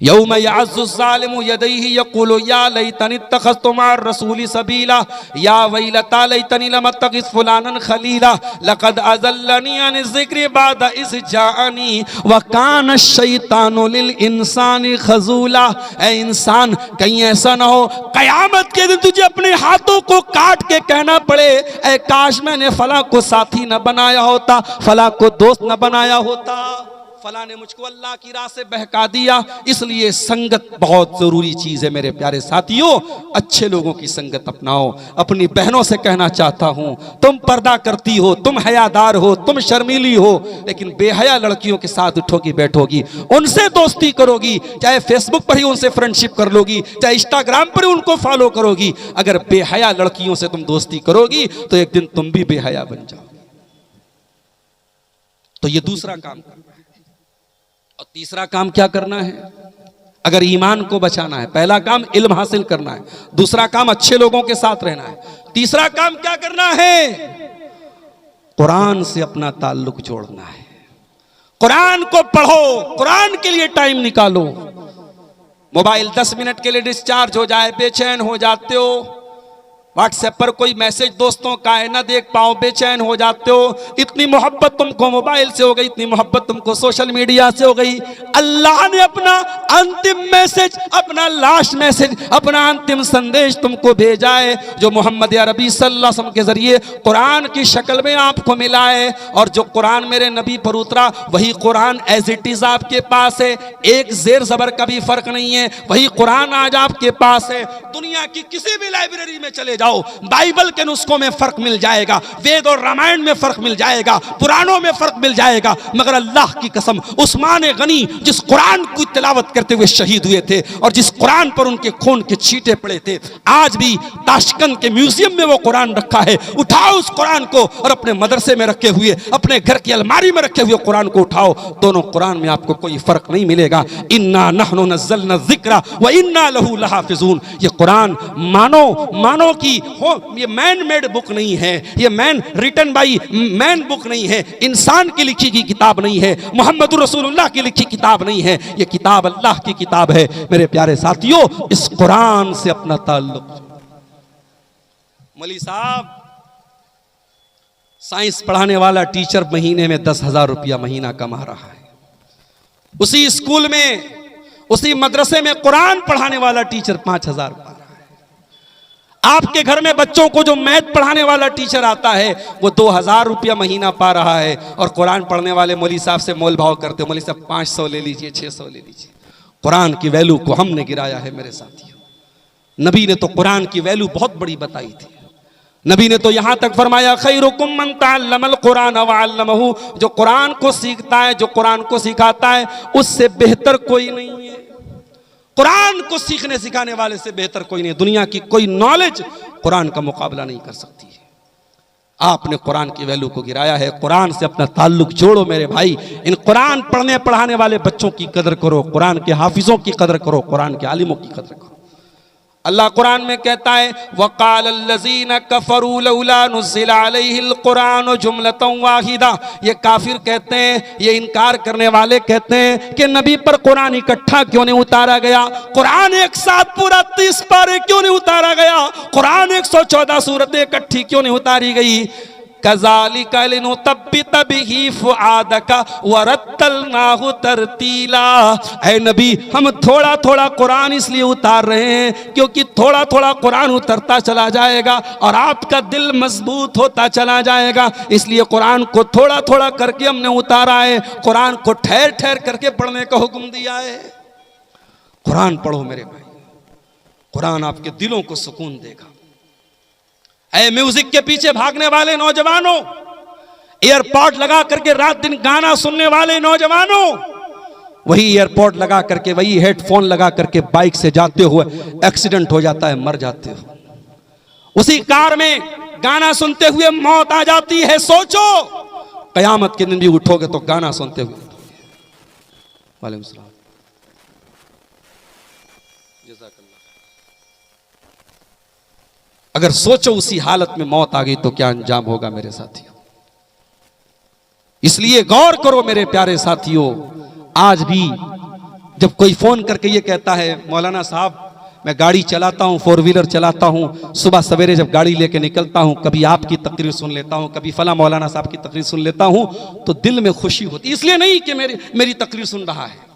यौम यअज़्ज़ु ज़ालिमु यदैहि यक़ूलु या लैतनी इत्तख़ज़्तु मअ रसूलि सबीला या वैलता लैतनी लम अत्तख़िज़ फुलानन खलीला लक़द अज़ल्लनी अन ज़िक्रि बअद इज़ जाअनी व कान अश-शैतानु लिल इंसानी ख़ज़ूला। ऐ इंसान, कहीं ऐसा ना हो कयामत के दिन तुझे अपने हाथों को काट के कहना पड़े, ऐ काश मैंने फला को साथी न बनाया होता, फला को दोस्त न बनाया होता, फला ने मुझको अल्लाह की राह से बहका दिया। इसलिए संगत बहुत जरूरी चीज है मेरे प्यारे साथियों। अच्छे लोगों की संगत अपनाओ। अपनी बहनों से कहना चाहता हूं, तुम पर्दा करती हो, तुम हयादार हो, तुम शर्मीली हो, लेकिन बेहया लड़कियों के साथ उठोगी बैठोगी, उनसे दोस्ती करोगी, चाहे फेसबुक पर ही उनसे फ्रेंडशिप कर लोगी, चाहे इंस्टाग्राम पर ही उनको फॉलो करोगी, अगर बेहया लड़कियों से तुम दोस्ती करोगी तो एक दिन तुम भी बेहया बन जाओगी। तो ये दूसरा काम करना है। और तीसरा काम क्या करना है? अगर ईमान को बचाना है, पहला काम इल्म हासिल करना है, दूसरा काम अच्छे लोगों के साथ रहना है, तीसरा काम क्या करना है? कुरान से अपना ताल्लुक जोड़ना है। कुरान को पढ़ो, कुरान के लिए टाइम निकालो। मोबाइल 10 मिनट के लिए डिस्चार्ज हो जाए बेचैन हो जाते हो, व्हाट्सएप पर कोई मैसेज दोस्तों का है ना देख पाओ बेचैन हो जाते हो। इतनी मोहब्बत तुमको मोबाइल से हो गई, इतनी मोहब्बत तुमको सोशल मीडिया से हो गई। अल्लाह ने अपना अंतिम मैसेज, अपना लास्ट मैसेज, अपना अंतिम संदेश तुमको भेजा है, जो मोहम्मद अरबी सल्लल्लाहु अलैहि वसल्लम के जरिए कुरान की शक्ल में आपको मिला है। और जो कुरान मेरे नबी पर उतरा वही कुरान एज इट इज आपके पास है, एक जेर जबर का भी फर्क नहीं है, वही कुरान आज आपके पास है। दुनिया की किसी भी लाइब्रेरी में चले जाओ, बाइबल के नुस्खों में फर्क मिल जाएगा, वेद और रामायण में फर्क मिल जाएगा, पुराणों में फर्क मिल जाएगा, मगर अल्लाह की कसम उस्मान गनी जिस कुरान की तिलावत करते हुए शहीद हुए थे और जिस कुरान पर उनके खून के छींटे पड़े थे, आज भी ताशकंद के म्यूजियम में वो कुरान रखा है। उठाओ उस कुरान को और अपने मदरसे में रखे हुए, अपने घर की अलमारी में रखे हुए कुरान को उठाओ, दोनों कुरान में आपको कोई फर्क नहीं मिलेगा। इन्ना नहनु नज़्ज़लना ज़िक्रा व इन्ना लहू लहाफ़िज़ून। ये कुरान मानो की हो, ये मैन मेड बुक नहीं है, ये man written by man book नहीं है, इंसान की लिखी की किताब नहीं है, मोहम्मद रसूलुल्लाह की लिखी किताब नहीं है, ये किताब अल्लाह की किताब है। मेरे प्यारे साथियों, इस कुरान से अपना ताल्लुक। मौलवी साहब, साइंस पढ़ाने वाला टीचर महीने में 10,000 रुपया महीना कमा रहा है। उसी स्कूल में, उसी मदरसे में कुरान पढ़ाने वाला टीचर 5,000 पा रहा है। आपके घर में बच्चों को जो मैथ पढ़ाने वाला टीचर आता है वो 2,000 रुपया महीना पा रहा है, और कुरान पढ़ने वाले मौलवी साहब से मोल भाव करते, मौलवी साहब 500 ले लीजिए, 600 ले लीजिए। कुरान की वैल्यू को हमने गिराया है मेरे साथियों। नबी ने तो कुरान की वैल्यू बहुत बड़ी बताई थी। नबी ने तो यहां तक फरमाया, खैरुकुम मन तअल्लमल कुरान व अल्लमहु, जो कुरान को सीखता है, जो कुरान को सिखाता है, उससे बेहतर कोई नहीं है। कुरान को सीखने सिखाने वाले से बेहतर कोई नहीं। दुनिया की कोई नॉलेज कुरान का मुकाबला नहीं कर सकती है। आपने कुरान की वैल्यू को गिराया है। कुरान से अपना ताल्लुक जोड़ो मेरे भाई। इन कुरान पढ़ने पढ़ाने वाले बच्चों की कदर करो, कुरान के हाफिजों की कदर करो, कुरान के आलिमों की कदर करो। अल्लाह कुरान में कहता है, वक़ाल अल्लज़ीना कफ़रू लौला नुज़्ज़िला अलैहिल कुरान जुमलतन वाहिदा। ये काफिर कहते हैं, ये इनकार करने वाले कहते हैं कि नबी पर कुरान इकट्ठा क्यों नहीं उतारा गया, कुरान एक साथ पूरा 30 पारे क्यों नहीं उतारा गया, कुरान 114 सूरतें इकट्ठी क्यों नहीं उतारी गई। कज़ालिका लिनुतब्बित बिही फुआदका वरत्तलनाहु तरतीला। ऐ नबी, हम थोड़ा थोड़ा कुरान इसलिए उतार रहे हैं क्योंकि थोड़ा थोड़ा कुरान उतरता चला जाएगा और आपका दिल मजबूत होता चला जाएगा, इसलिए कुरान को थोड़ा थोड़ा करके हमने उतारा है। कुरान को ठहर ठहर करके पढ़ने का हुक्म दिया है। कुरान पढ़ो मेरे भाई, कुरान आपके दिलों को सुकून देगा। ऐ म्यूजिक के पीछे भागने वाले नौजवानों, एयरपॉड लगा करके रात दिन गाना सुनने वाले नौजवानों, वही एयरपॉड लगा करके, वही हेडफोन लगा करके बाइक से जाते हुए एक्सीडेंट हो जाता है, मर जाते हो। उसी कार में गाना सुनते हुए मौत आ जाती है। सोचो कयामत के दिन भी उठोगे तो गाना सुनते हुए। वालेकुम सलाम। अगर सोचो उसी हालत में मौत आ गई तो क्या अंजाम होगा मेरे साथियों। इसलिए गौर करो मेरे प्यारे साथियों। आज भी जब कोई फोन करके ये कहता है मौलाना साहब मैं गाड़ी चलाता हूं, 4 व्हीलर चलाता हूं, सुबह सवेरे जब गाड़ी लेके निकलता हूं कभी आपकी तकरीर सुन लेता हूं, कभी फला मौलाना साहब की तकरीर सुन लेता हूं, तो दिल में खुशी होती। इसलिए नहीं कि मेरी तकरीर सुन रहा है,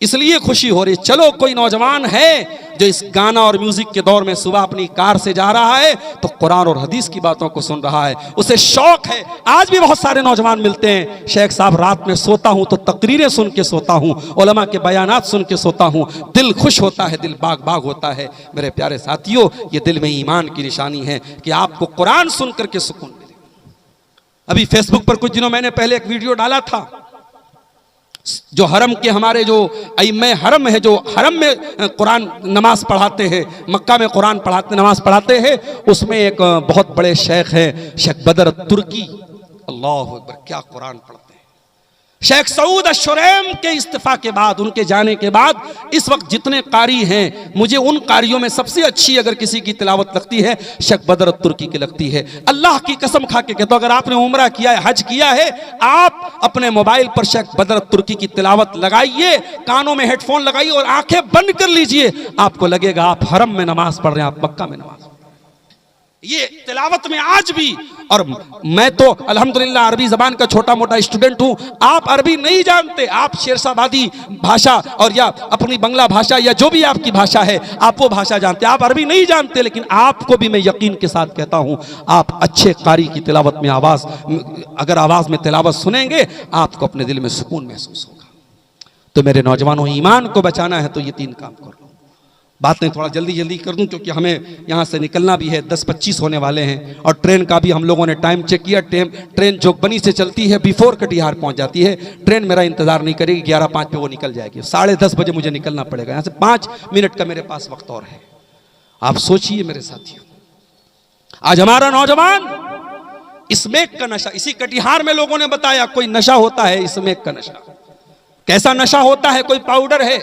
इसलिए खुशी हो रही। चलो कोई नौजवान है जो इस गाना और म्यूजिक के दौर में सुबह अपनी कार से जा रहा है तो कुरान और हदीस की बातों को सुन रहा है, उसे शौक है। आज भी बहुत सारे नौजवान मिलते हैं, शेख साहब रात में सोता हूं तो तकरीरें सुन के सोता हूं, उलमा के बयानात सुन के सोता हूं, दिल खुश होता है, दिल बाग बाग होता है। मेरे प्यारे साथियों, ये दिल में ईमान की निशानी है कि आपको कुरान सुन करके सुकून मिले। अभी फेसबुक पर कुछ दिनों मैंने पहले एक वीडियो डाला था, जो हरम के हमारे जो अइम्मे हरम है, जो हरम में कुरान नमाज पढ़ाते हैं, मक्का में कुरान पढ़ाते नमाज पढ़ाते हैं, उसमें एक बहुत बड़े शेख हैं, शेख बदर तुर्की। अल्लाह अकबर, क्या कुरान पढ़ते हैं। शेख सऊद अशुरैम के इस्तीफा के बाद, उनके जाने के बाद इस वक्त जितने कारी हैं, मुझे उन कारियों में सबसे अच्छी अगर किसी की तिलावत लगती है शेख बदर तुर्की की लगती है। अल्लाह की कसम खा के कहता हूं, अगर आपने उम्रा किया है, हज किया है, आप अपने मोबाइल पर शेख बदर तुर्की की तिलावत लगाइए, कानों में हेडफोन लगाइए और आंखें बंद कर लीजिए, आपको लगेगा आप हरम में नमाज पढ़ रहे हैं, आप मक्का में नमाज। ये तिलावत में आज भी, और मैं तो अल्हम्दुलिल्लाह अरबी जबान का छोटा मोटा स्टूडेंट हूं, आप अरबी नहीं जानते, आप शेरशाबादी भाषा और या अपनी बंगला भाषा या जो भी आपकी भाषा है आप वो भाषा जानते, आप अरबी नहीं जानते, लेकिन आपको भी मैं यकीन के साथ कहता हूं, आप अच्छे कारी की तिलावत में अगर आवाज में तिलावत सुनेंगे आपको अपने दिल में सुकून महसूस होगा। तो मेरे नौजवानों, ईमान को बचाना है तो ये 3 काम कर लो। बातें थोड़ा जल्दी जल्दी कर दूं क्योंकि हमें यहाँ से निकलना भी है, 10:25 होने वाले हैं, और ट्रेन का भी हम लोगों ने टाइम चेक किया। ट्रेन जोगबनी से चलती है, बिफोर कटिहार पहुँच जाती है। ट्रेन मेरा इंतजार नहीं करेगी, 11:05 पे वो निकल जाएगी। 10:30 बजे मुझे निकलना पड़ेगा यहाँ से, 5 मिनट का मेरे पास वक्त और है। आप सोचिए मेरे साथियों, आज हमारा नौजवान स्मैक का नशा, इसी कटिहार में लोगों ने बताया कोई नशा होता है स्मैक का नशा। कैसा नशा होता है? कोई पाउडर है,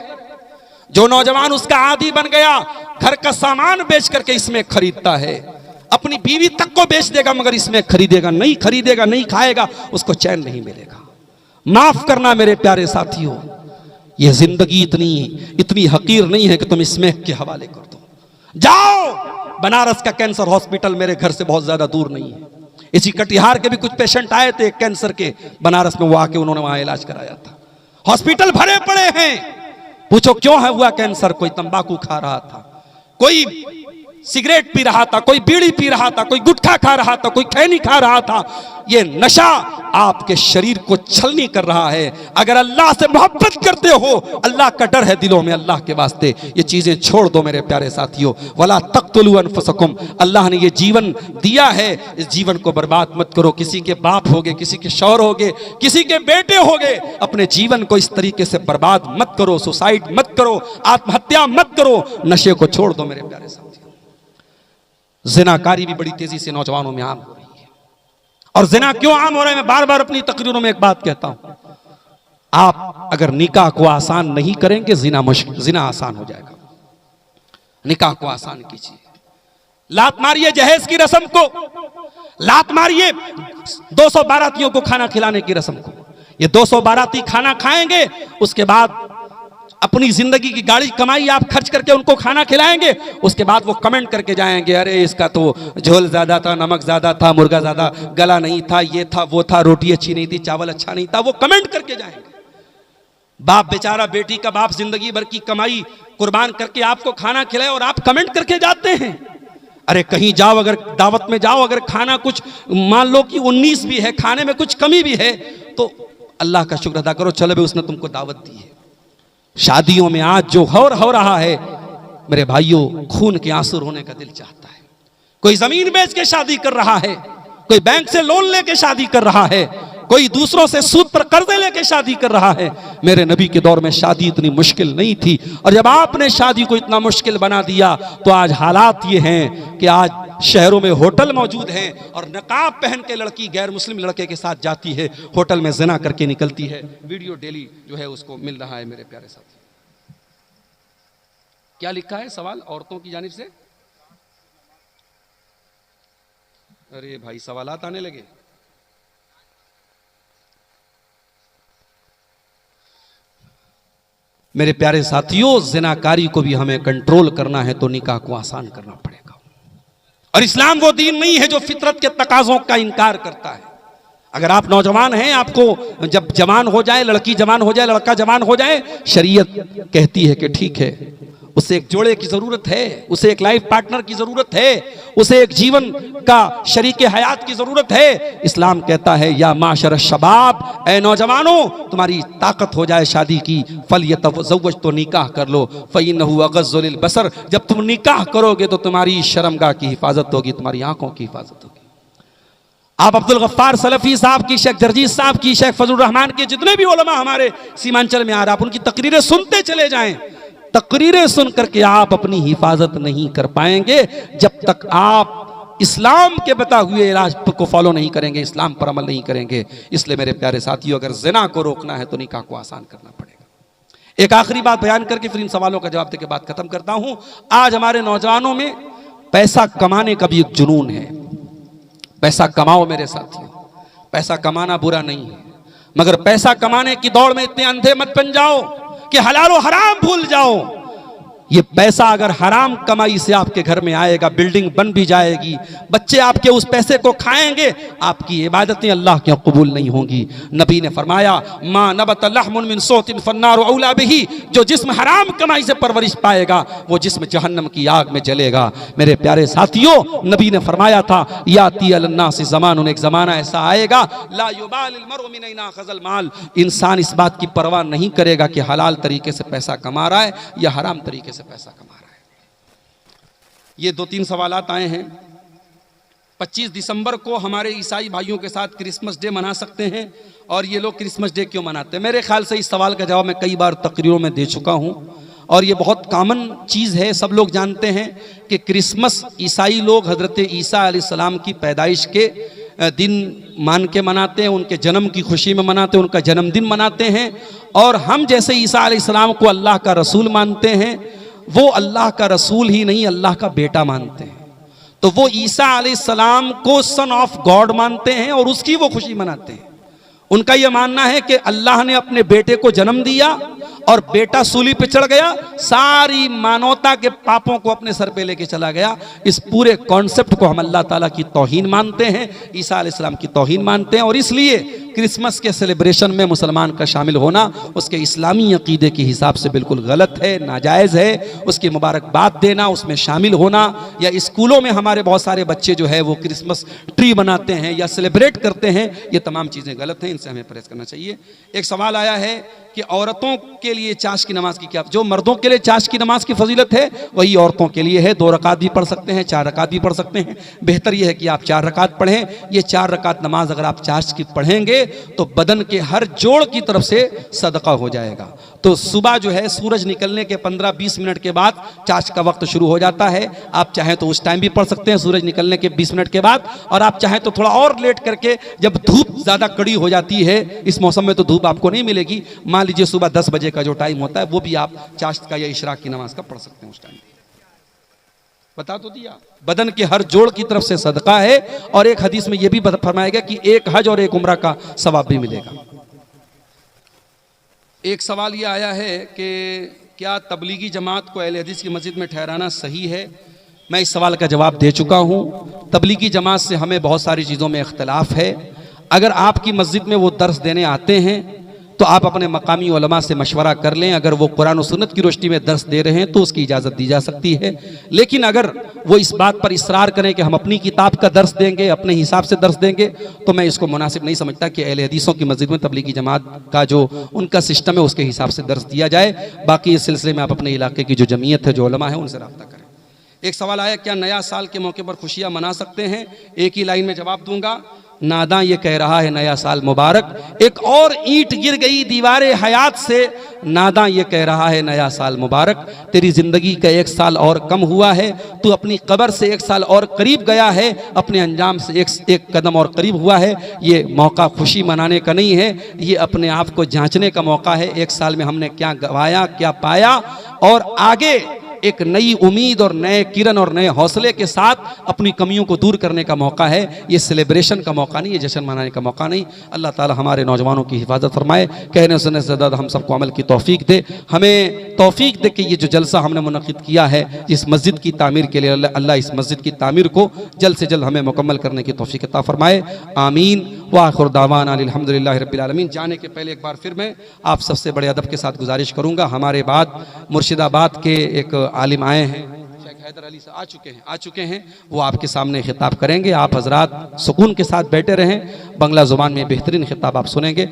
जो नौजवान उसका आदी बन गया, घर का सामान बेच करके इसमें खरीदता है, अपनी बीवी तक को बेच देगा मगर इसमें खरीदेगा नहीं, खरीदेगा नहीं, खाएगा, उसको चैन नहीं मिलेगा। माफ करना मेरे प्यारे साथियों, यह जिंदगी इतनी हकीर नहीं है कि तुम इसमें के हवाले कर दो। जाओ, बनारस का कैंसर हॉस्पिटल मेरे घर से बहुत ज्यादा दूर नहीं है। इसी कटिहार के भी कुछ पेशेंट आए थे कैंसर के, बनारस में वो आके उन्होंने वहां इलाज कराया था। हॉस्पिटल भरे पड़े हैं, पूछो क्यों है हुआ कैंसर? कोई तंबाकू खा रहा था, कोई सिगरेट पी रहा था, कोई बीड़ी पी रहा था, कोई गुटखा खा रहा था, कोई खैनी खा रहा था। ये नशा आपके शरीर को छलनी कर रहा है। अगर अल्लाह से मोहब्बत करते हो, अल्लाह का डर है दिलों में, अल्लाह के वास्ते ये चीजें छोड़ दो मेरे प्यारे साथियों। वला तक़्तुलू अनफुसकुम, अल्लाह ने ये जीवन दिया है, इस जीवन को बर्बाद मत करो। किसी के बाप होगे, किसी के शौहर होगे, किसी के बेटे होगे, अपने जीवन को इस तरीके से बर्बाद मत करो, सुसाइड मत करो, आत्महत्या मत करो, नशे को छोड़ दो मेरे प्यारे साथियों। जिनाकारी भी बड़ी तेजी से नौजवानों में आम हो रही है। और जिना क्यों आम हो रहा है, मैं बार बार अपनी तकरीरों में एक बात कहता हूं, आप अगर निकाह को आसान नहीं करेंगे, जिना आसान हो जाएगा। निकाह को आसान कीजिए, लात मारिए जहेज की रस्म को, लात मारिए 200 बारातियों को खाना खिलाने की रस्म को। ये 200 बाराती खाना खाएंगे, उसके बाद अपनी जिंदगी की गाड़ी कमाई आप खर्च करके उनको खाना खिलाएंगे, उसके बाद वो कमेंट करके जाएंगे, अरे इसका तो झोल ज्यादा था, नमक ज्यादा था, मुर्गा ज्यादा गला नहीं था, ये था वो था, रोटी अच्छी नहीं थी, चावल अच्छा नहीं था, वो कमेंट करके जाएंगे। बाप बेचारा बेटी का बाप जिंदगी भर की कमाई कुर्बान करके आपको खाना खिलाए और आप कमेंट करके जाते हैं। अरे कहीं जाओ, अगर दावत में जाओ, अगर खाना कुछ मान लो कि 19 भी है, खाने में कुछ कमी भी है, तो अल्लाह का शुक्र अदा करो, चलो भी उसने तुमको दावत दी है। शादियों में आज जो हो रहा है मेरे भाइयों, खून के आंसू रोने का दिल चाहता है। कोई जमीन बेच के शादी कर रहा है, कोई बैंक से लोन लेके शादी कर रहा है, कोई दूसरों से सूद पर कर्जे लेके शादी कर रहा है। मेरे नबी के दौर में शादी इतनी मुश्किल नहीं थी, और जब आपने शादी को इतना मुश्किल बना दिया तो आज हालात ये हैं कि आज शहरों में होटल मौजूद हैं और नकाब पहन के लड़की गैर मुस्लिम लड़के के साथ जाती है, होटल में ज़िना करके निकलती है। वीडियो डेली जो है उसको मिल रहा है। मेरे प्यारे साथी, क्या लिखा है सवाल औरतों की जानिब से? अरे भाई सवालात आने लगे। मेरे प्यारे साथियों, ज़िनाकारी को भी हमें कंट्रोल करना है तो निकाह को आसान करना पड़ेगा। और इस्लाम वो दीन नहीं है जो फितरत के तकाज़ों का इनकार करता है। अगर आप नौजवान हैं, आपको जब जवान हो जाए, लड़की जवान हो जाए, लड़का जवान हो जाए, शरीयत कहती है कि ठीक है, उसे एक जोड़े की जरूरत है, उसे एक लाइफ पार्टनर की जरूरत है, उसे एक जीवन का शरीके हयात की जरूरत है। इस्लाम कहता है या माशर शबाब, ए नौजवानों, तुम्हारी ताकत हो जाए शादी की, फलयतज़व्वज, तो निकाह कर लो, फ़इन्नहु अग़ज़्ज़ु लिलबसर, जब तुम निकाह करोगे तो तुम्हारी शर्मगाह की हिफाजत होगी, तुम्हारी आंखों की हिफाजत होगी। आप अब्दुल गफ्फार सलफी साहब की, शेख जरजीत साहब की, शेख फजलुर रहमान के जितने भी उलमा हमारे सीमांचल में आ रहा, आप उनकी तकरीरें सुनते चले जाएं। तकरीरें सुन करके आप अपनी हिफाजत नहीं कर पाएंगे जब तक आप इस्लाम के बता हुए इलाज को फॉलो नहीं करेंगे, इस्लाम पर अमल नहीं करेंगे। इसलिए मेरे प्यारे साथियों, अगर ज़िना को रोकना है तो निकाह को आसान करना पड़ेगा। एक आखिरी बात बयान करके फिर इन सवालों का जवाब देकर बात खत्म करता हूं। आज हमारे नौजवानों में पैसा कमाने का भी एक जुनून है। पैसा कमाओ मेरे साथियों, पैसा कमाना बुरा नहीं है, मगर पैसा कमाने की दौड़ में इतने अंधे मत बन जाओ कि हलाल और हराम भूल जाओ। ये पैसा अगर हराम कमाई से आपके घर में आएगा, बिल्डिंग बन भी जाएगी, बच्चे आपके उस पैसे को खाएंगे, आपकी इबादतें अल्लाह के कबूल नहीं होंगी। नबी ने फरमाया, मा नबत लहमुन मिन सोतिन फन्नारु औला बिही, जो जिस्म हराम कमाई से परवरिश पाएगा वो जिस्म जहन्नम की आग में जलेगा। मेरे प्यारे साथियों, नबी ने फरमाया था, याती अलन्नास ज़मानुन, एक ज़माना ऐसा आएगा, ला युबालिल मरउ मिन ऐना खज़ल माल, इंसान इस बात की परवाह नहीं करेगा कि हलाल तरीके से पैसा कमा रहा है या हराम तरीके से पैसा कमा रहा है। ये 2-3 सवालात आए हैं। 25 दिसंबर को हमारे ईसाई भाइयों के साथ क्रिसमस डे मना सकते हैं, और ये लोग क्रिसमस डे क्यों मनाते हैं? मेरे ख्याल से इस सवाल का जवाब मैं कई बार तकरीरों में दे चुका हूं, और ये बहुत कॉमन चीज़ है। सब लोग जानते हैं कि क्रिसमस ईसाई लोग हज़रत ईसा अलैहिस्सलाम की पैदाइश के दिन मान के मनाते हैं, उनके जन्म की खुशी में मनाते हैं, उनका जन्मदिन मनाते हैं। और हम जैसे ईसा अलैहिस्सलाम को अल्लाह का रसूल मानते हैं, वो अल्लाह का रसूल ही नहीं, अल्लाह का बेटा मानते हैं। तो वो ईसा अलैहिस्सलाम को सन ऑफ गॉड मानते हैं और उसकी वो खुशी मनाते हैं। उनका यह मानना है कि अल्लाह ने अपने बेटे को जन्म दिया और बेटा सूली पे चढ़ गया, सारी मानवता के पापों को अपने सर पे लेके चला गया। इस पूरे कॉन्सेप्ट को हम अल्लाह ताला की तौहीन मानते हैं, ईसा अलैहिस्सलाम की तौहीन मानते हैं। और इसलिए क्रिसमस के सेलिब्रेशन में मुसलमान का शामिल होना उसके इस्लामी अकीदे के हिसाब से बिल्कुल गलत है, नाजायज़ है। उसकी मुबारकबाद देना, उसमें शामिल होना, या स्कूलों में हमारे बहुत सारे बच्चे जो है वो क्रिसमस ट्री बनाते हैं या सेलिब्रेट करते हैं, ये तमाम चीज़ें गलत हैं, इनसे हमें परहेज करना चाहिए। एक सवाल आया है कि औरतों के लिए चाश की नमाज की क्या, जो मर्दों के लिए चाश की नमाज की फजीलत है वही औरतों के लिए है। 2 रकात भी पढ़ सकते हैं, 4 रकात भी पढ़ सकते हैं। बेहतर यह है कि आप 4 रकात पढ़ें। ये 4 रकात नमाज अगर आप चाश की पढ़ेंगे तो बदन के हर जोड़ की तरफ से सदका हो जाएगा। तो सुबह जो है सूरज निकलने के 15-20 मिनट के बाद चाश का वक्त शुरू हो जाता है। आप चाहें तो उस टाइम भी पढ़ सकते हैं, सूरज निकलने के 20 मिनट के बाद, और आप चाहें तो थोड़ा और लेट करके, जब धूप ज़्यादा कड़ी हो जाती है, इस मौसम में तो धूप आपको नहीं मिलेगी, मान लीजिए सुबह 10 बजे का जो टाइम होता है वो भी आप चाश का या इशराक की नमाज का पढ़ सकते हैं उस टाइम। बता तो दिया, बदन के हर जोड़ की तरफ से सदका है। और एक हदीस में यह भी फरमाया गया कि एक हज और एक उम्रा का सवाब भी मिलेगा। एक सवाल ये आया है कि क्या तबलीगी जमात को अहले हदीस की मस्जिद में ठहराना सही है। मैं इस सवाल का जवाब दे चुका हूँ। तबलीगी जमात से हमें बहुत सारी चीज़ों में इख्तलाफ है। अगर आपकी मस्जिद में वो दर्स देने आते हैं तो आप अपने मकामी उलमा से मशवरा कर लें। अगर वो कुरान और सुन्नत की रोशनी में दर्स दे रहे हैं तो उसकी इजाज़त दी जा सकती है। लेकिन अगर वो इस बात पर इसरार करें कि हम अपनी किताब का दर्स देंगे, अपने हिसाब से दर्स देंगे, तो मैं इसको मुनासिब नहीं समझता कि अहले हदीसों की मस्जिद में तबलीगी जमात का जो उनका सिस्टम है उसके हिसाब से दर्स दिया जाए। बाकी इस सिलसिले में आप अपने इलाके की जो जमीयत है, जो उलमा है, उनसे रब्ता करें। एक सवाल आया, क्या नया साल के मौके पर खुशियाँ मना सकते हैं। एक ही लाइन में जवाब दूंगा, नादा ये कह रहा है नया साल मुबारक। एक और ईंट गिर गई दीवारे हयात से, नादा ये कह रहा है नया साल मुबारक। तेरी जिंदगी का एक साल और कम हुआ है, तू अपनी कब्र से एक साल और करीब गया है, अपने अंजाम से एक कदम और करीब हुआ है। ये मौका खुशी मनाने का नहीं है, ये अपने आप को जांचने का मौका है। एक साल में हमने क्या गंवाया, क्या पाया, और आगे एक नई उम्मीद और नए किरण और नए हौसले के साथ अपनी कमियों को दूर करने का मौका है। ये सेलिब्रेशन का मौका नहीं, ये जश्न मनाने का मौका नहीं। अल्लाह ताला हमारे नौजवानों की हिफाजत फरमाए, कहने सुनने से ज़्यादा हम सबको अमल की तौफीक दे। हमें तौफीक दे कि ये जो जलसा हमने मुनक़िद किया है इस मस्जिद की तामीर के लिए, अल्लाह इस मस्जिद की तामीर को जल्द से जल्द हमें मुकम्मल करने की तौफीक अता फरमाए। आमीन व आखिर दावाना अल्हम्दुलिल्लाहि रब्बिल आलमीन। जाने के पहले एक बार फिर मैं आप सबसे बड़े अदब के साथ गुजारिश करूँगा, हमारे बाद मुर्शिदाबाद के एक आलिम आए हैं, शेख हैदर अली से आ चुके हैं, वो आपके सामने खिताब करेंगे। आप हजरात सुकून के साथ बैठे रहें, बंगला ज़ुबान में बेहतरीन खिताब आप सुनेंगे।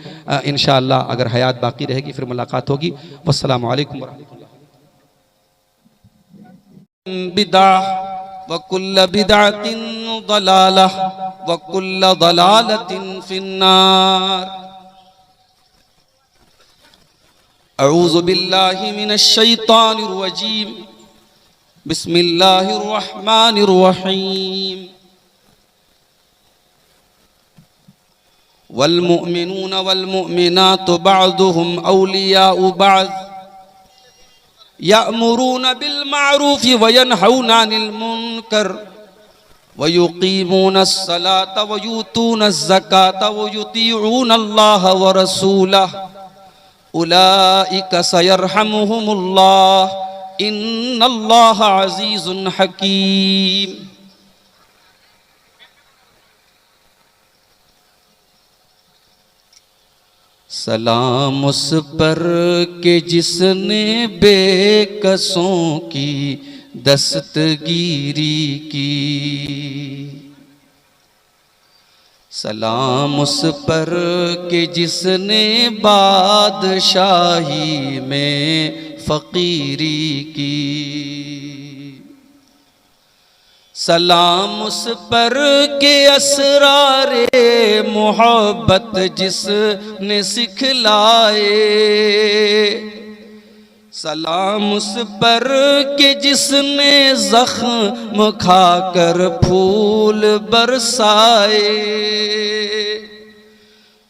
इंशाअल्लाह अगर हयात बाकी रहेगी फिर मुलाकात होगी। वस्सलामु अलैकुम वरहमतुल्लाह। बिदा व कुल्ल बिदअतिन दलालह व कुल्ल दलालतिन फिन्नार। अऊज़ु बिल्लाहि मिनश शैतानिर रजीम। बिस्मिल्लाहिर रहमानिर रहीम। वल मुमिनूना वल मुमिनातु बअदुहुम औलियाउ बअद यअमुरूना बिल मारूफि व यनहौना अनिल मुनकर व युकीमूनस सलाता व यूतूनज़ ज़काता व युतीऊना अल्लाह व रसूलह उलाइका सयरहमुहुमुल्लाह इन्नल्लाह अज़ीज़ुन हकीम। सलाम उस पर के जिसने बेकसों की दस्तगीरी की। सलाम उस पर के जिसने बादशाही में फ़कीरी की। सलाम उस पर के असरारे मोहब्बत जिसने सिखलाए। सलाम उस पर के जिसने ज़ख्म खाकर फूल बरसाए।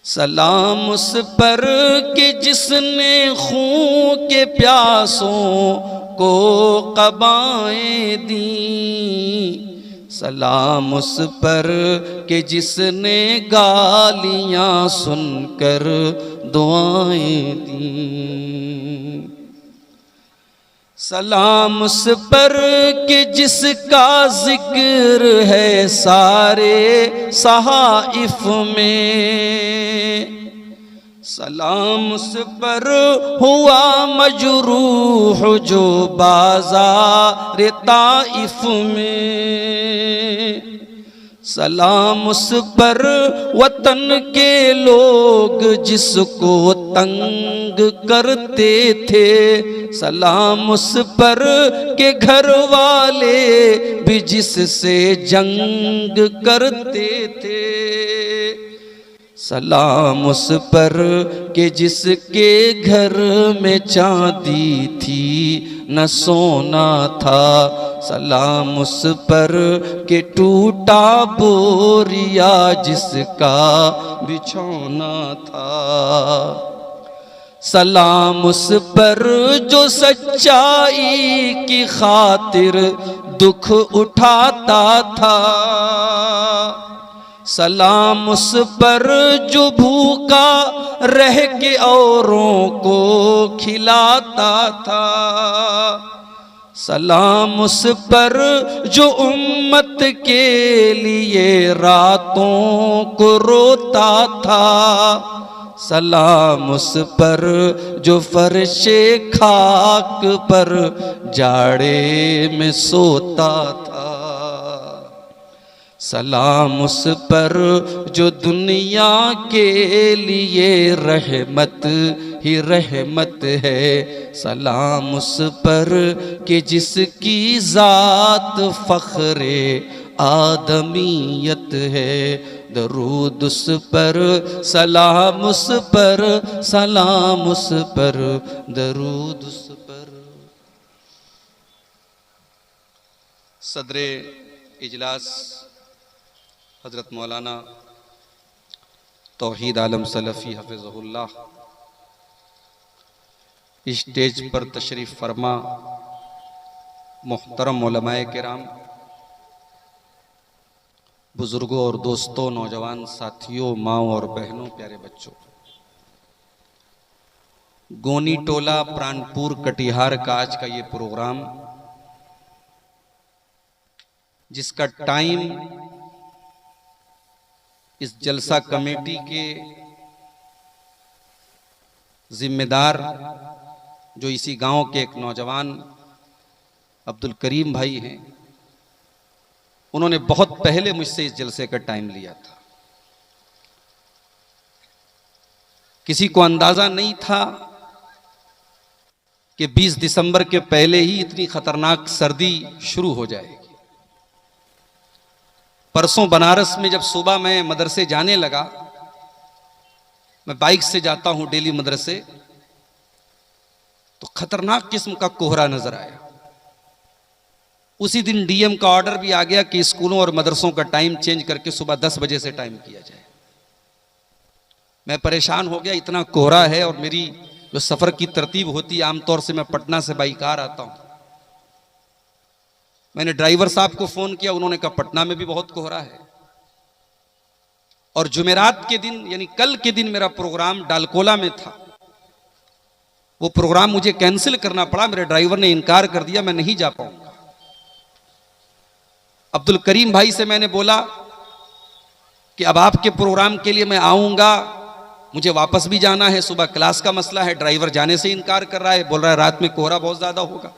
सलाम उस पर के जिसने खून के प्यासों को क़बाएं दी। सलाम उस पर के जिसने गालियाँ सुनकर दुआएं दी। सलाम उस पर के जिसका जिक्र है सारे सहाइफ में। सलाम उस पर हुआ मजरूह जो बाज़ार ताइफ में। सलाम उस पर वतन के लोग जिसको तंग करते थे। सलाम उस पर के घर वाले भी जिससे जंग करते थे। सलाम उस पर के जिसके घर में चांदी थी न सोना था। सलाम उस पर के टूटा बोरिया जिसका बिछौना था। सलाम उस पर जो सच्चाई की खातिर दुख उठाता था। सलाम उस पर जो भूखा रह के औरों को खिलाता था। सलाम उस पर जो उम्मत के लिए रातों को रोता था। सलाम उस पर जो फर्शे खाक पर जाड़े में सोता था। सलाम उस पर जो दुनिया के लिए रहमत ही रहमत है। सलाम उस पर कि जिसकी ज़ात फ़ख्रे आदमीयत है। दरूद उस पर, सलाम उस पर, सलाम उस पर, दरूद उस पर। सदरे इजलास हज़रत मौलाना तौहीद आलम सलफ़ी हफ़िज़हुल्लाह स्टेज पर तशरीफ़ फरमा, मुहतरम उलमाए किराम, बुज़ुर्गों और दोस्तों, नौजवान साथियों, माँओं और बहनों, प्यारे बच्चों, गोनी टोला प्राणपुर कटिहार का आज का ये प्रोग्राम, जिसका टाइम इस जलसा कमेटी के जिम्मेदार जो इसी गांव के एक नौजवान अब्दुल करीम भाई हैं, उन्होंने बहुत पहले मुझसे इस जलसे का टाइम लिया था। किसी को अंदाजा नहीं था कि 20 दिसंबर के पहले ही इतनी खतरनाक सर्दी शुरू हो जाएगी। परसों बनारस में जब सुबह मैं मदरसे जाने लगा, मैं बाइक से जाता हूं डेली मदरसे, तो खतरनाक किस्म का कोहरा नजर आया। उसी दिन डीएम का ऑर्डर भी आ गया कि स्कूलों और मदरसों का टाइम चेंज करके सुबह 10 बजे से टाइम किया जाए। मैं परेशान हो गया, इतना कोहरा है, और मेरी जो सफर की तरतीब होती है, आमतौर से मैं पटना से बाई कार आता हूं। मैंने ड्राइवर साहब को फोन किया, उन्होंने कहा पटना में भी बहुत कोहरा है। और जुमेरात के दिन यानी कल के दिन मेरा प्रोग्राम डालकोला में था, वो प्रोग्राम मुझे कैंसिल करना पड़ा। मेरे ड्राइवर ने इनकार कर दिया, मैं नहीं जा पाऊंगा। अब्दुल करीम भाई से मैंने बोला कि अब आपके प्रोग्राम के लिए मैं आऊंगा, मुझे वापस भी जाना है, सुबह क्लास का मसला है। ड्राइवर जाने से इनकार कर रहा है, बोल रहा है रात में कोहरा बहुत ज्यादा होगा।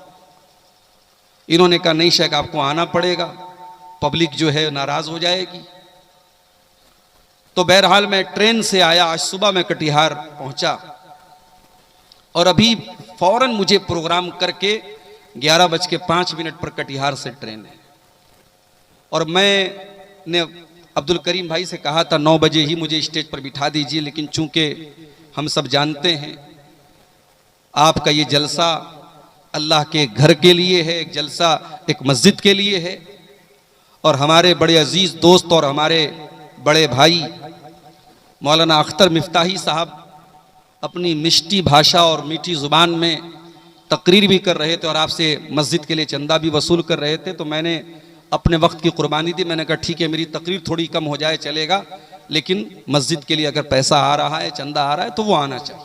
इन्होंने कहा नहीं शेख, आपको आना पड़ेगा, पब्लिक जो है नाराज हो जाएगी। तो बहरहाल मैं ट्रेन से आया, आज सुबह मैं कटिहार पहुंचा, और अभी फौरन मुझे प्रोग्राम करके 11:05 पर कटिहार से ट्रेन है। और मैंने अब्दुल करीम भाई से कहा था 9 बजे ही मुझे स्टेज पर बिठा दीजिए, लेकिन चूंकि हम सब जानते हैं आपका ये जलसा अल्लाह के घर के लिए है, एक जलसा एक मस्जिद के लिए है, और हमारे बड़े अजीज दोस्त और हमारे बड़े भाई मौलाना अख्तर मिफ्ताही साहब अपनी मिष्टी भाषा और मीठी जुबान में तकरीर भी कर रहे थे और आपसे मस्जिद के लिए चंदा भी वसूल कर रहे थे। तो मैंने अपने वक्त की कुर्बानी दी। मैंने कहा ठीक है, मेरी तकरीर थोड़ी कम हो जाए चलेगा, लेकिन मस्जिद के लिए अगर पैसा आ रहा है, चंदा आ रहा है, तो वो आना चाहिए।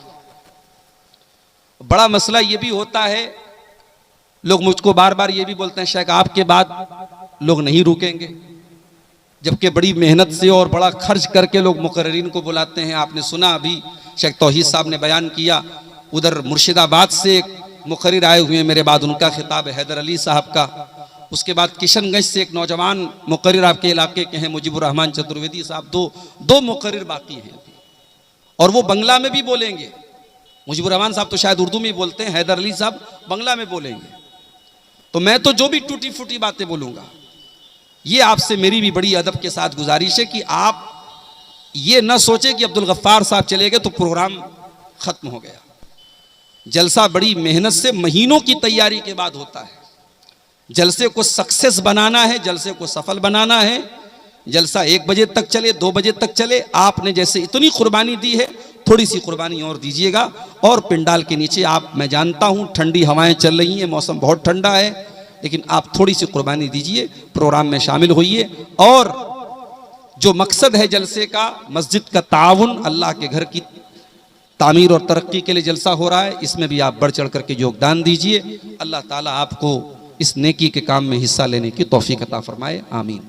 बड़ा मसला ये भी होता है, लोग मुझको बार बार ये भी बोलते हैं शेख आपके बाद लोग नहीं रुकेंगे, जबकि बड़ी मेहनत से और बड़ा खर्च करके लोग मुकर्रिरीन को बुलाते हैं। आपने सुना अभी शेख तौहीद साहब ने बयान किया, उधर मुर्शिदाबाद से एक मुकर्रिर आए हुए हैं, मेरे बाद उनका खिताब है हैदर अली साहब का। उसके बाद किशनगंज से एक नौजवान मुकर्रिर आपके इलाके के हैं मुजीबुर रहमान चतुर्वेदी साहब। दो मुकर्रिर बाकी हैं और वो बंगला में भी बोलेंगे। मुजीबुर रहमान साहब तो शायद उर्दू में ही बोलते हैं, हैदर अली साहब बंगला में बोलेंगे। तो मैं तो जो भी टूटी फूटी बातें बोलूंगा, ये आपसे मेरी भी बड़ी अदब के साथ गुजारिश है कि आप ये न सोचे कि अब्दुल गफ्फार साहब चले गए तो प्रोग्राम खत्म हो गया। जलसा बड़ी मेहनत से महीनों की तैयारी के बाद होता है। जलसे को सक्सेस बनाना है, जलसे को सफल बनाना है। जलसा 1 बजे तक चले, 2 बजे तक चले। आपने जैसे इतनी कुर्बानी दी है, थोड़ी सी कुर्बानी और दीजिएगा। और पिंडाल के नीचे आप, मैं जानता हूं ठंडी हवाएं चल रही हैं, मौसम बहुत ठंडा है, लेकिन आप थोड़ी सी कुर्बानी दीजिए, प्रोग्राम में शामिल होइए। और जो मकसद है जलसे का, मस्जिद का ताउन, अल्लाह के घर की तामीर और तरक्की के लिए जलसा हो रहा है, इसमें भी आप बढ़ चढ़ करके योगदान दीजिए। अल्लाह ताला आपको इस नेकी के काम में हिस्सा लेने की तौफीक अता फरमाए। आमीन।